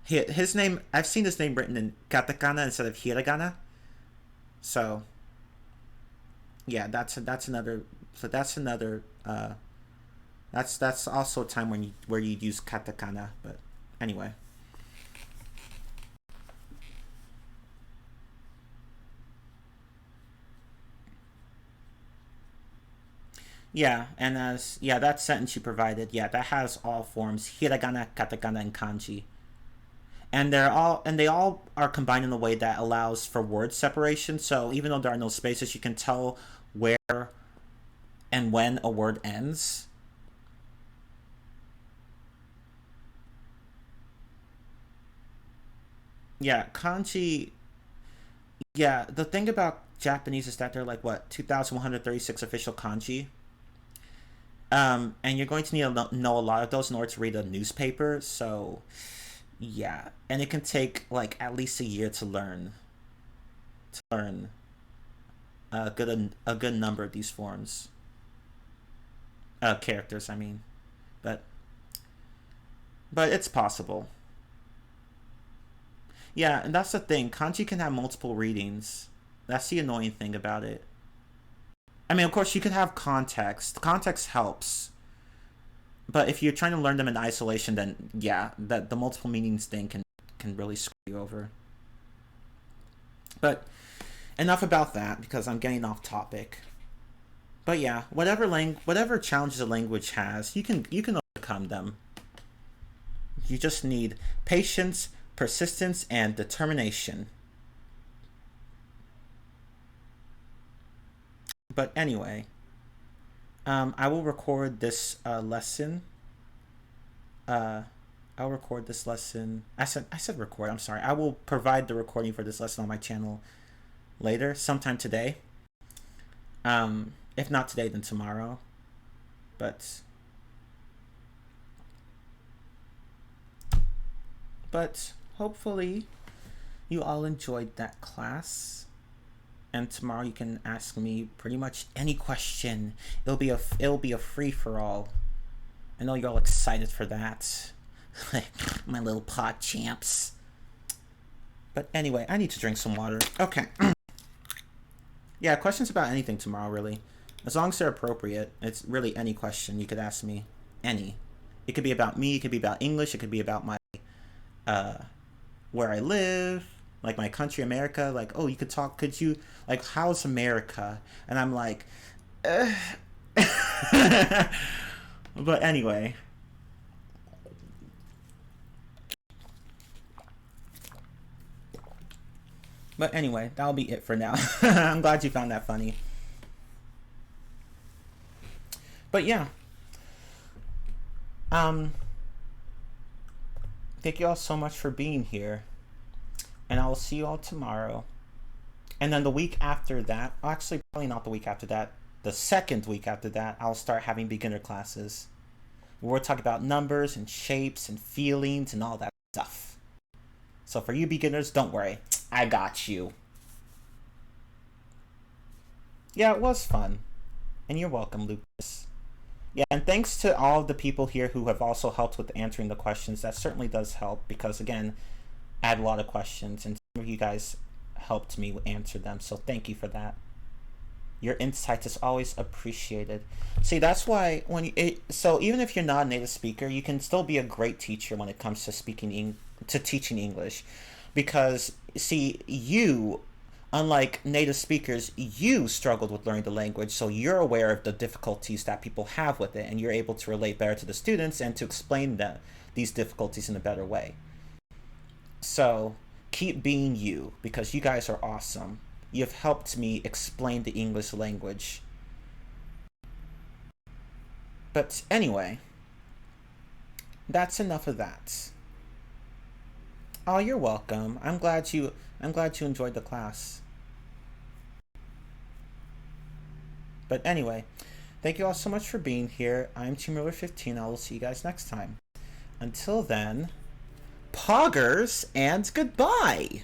His name, I've seen his name written in katakana instead of hiragana. So yeah, that's another That's also a time when where you use katakana. But anyway. Yeah, and that sentence you provided, yeah, that has all forms: hiragana, katakana, and kanji. And they all are combined in a way that allows for word separation. So even though there are no spaces, you can tell where and when a word ends. Yeah, kanji. Yeah, the thing about Japanese is that they're like what 2,136 official kanji. And you're going to need to know a lot of those in order to read a newspaper. So, yeah, and it can take like at least a year to learn a good number of these forms, characters. I mean, but it's possible. Yeah, and that's the thing. Kanji can have multiple readings. That's the annoying thing about it. I mean, of course, you could have context. Context helps. But if you're trying to learn them in isolation, then yeah, that the multiple meanings thing can really screw you over. But enough about that because I'm getting off topic. But yeah, whatever challenges a language has, you can overcome them. You just need patience, persistence, and determination. But anyway, I will record this lesson. I'll record this lesson. I said record. I'm sorry. I will provide the recording for this lesson on my channel later, sometime today. If not today, then tomorrow. But hopefully you all enjoyed that class. And tomorrow you can ask me pretty much any question. It'll be a free for all. I know you're all excited for that. My little pod champs. But anyway, I need to drink some water. Okay. Yeah, questions about anything tomorrow, really. As long as they're appropriate. It's really any question you could ask me. Any. It could be about me, it could be about English, it could be about my where I live, like my country, America. Like, oh, could you, like, how's America? And I'm like, But anyway. But anyway, that'll be it for now. I'm glad you found that funny. But yeah. Thank you all so much for being here. And I will see you all tomorrow. And then the week after that, actually probably not the week after that, the second week after that, I'll start having beginner classes. We'll talk about numbers and shapes and feelings and all that stuff. So for you beginners, don't worry. I got you. Yeah, it was fun. And you're welcome, Lucas. Yeah, and thanks to all of the people here who have also helped with answering the questions. That certainly does help because, again, I had a lot of questions and some of you guys helped me answer them. So thank you for that. Your insight is always appreciated. See, that's why so even if you're not a native speaker, you can still be a great teacher when it comes to teaching English. Because, see, you, unlike native speakers, you struggled with learning the language, so you're aware of the difficulties that people have with it, and you're able to relate better to the students and to explain these difficulties in a better way. So, keep being you, because you guys are awesome. You've helped me explain the English language. But anyway, that's enough of that. Oh, you're welcome. I'm glad you enjoyed the class. But anyway, thank you all so much for being here. I'm Team Ruler 15. I will see you guys next time. Until then, poggers and goodbye.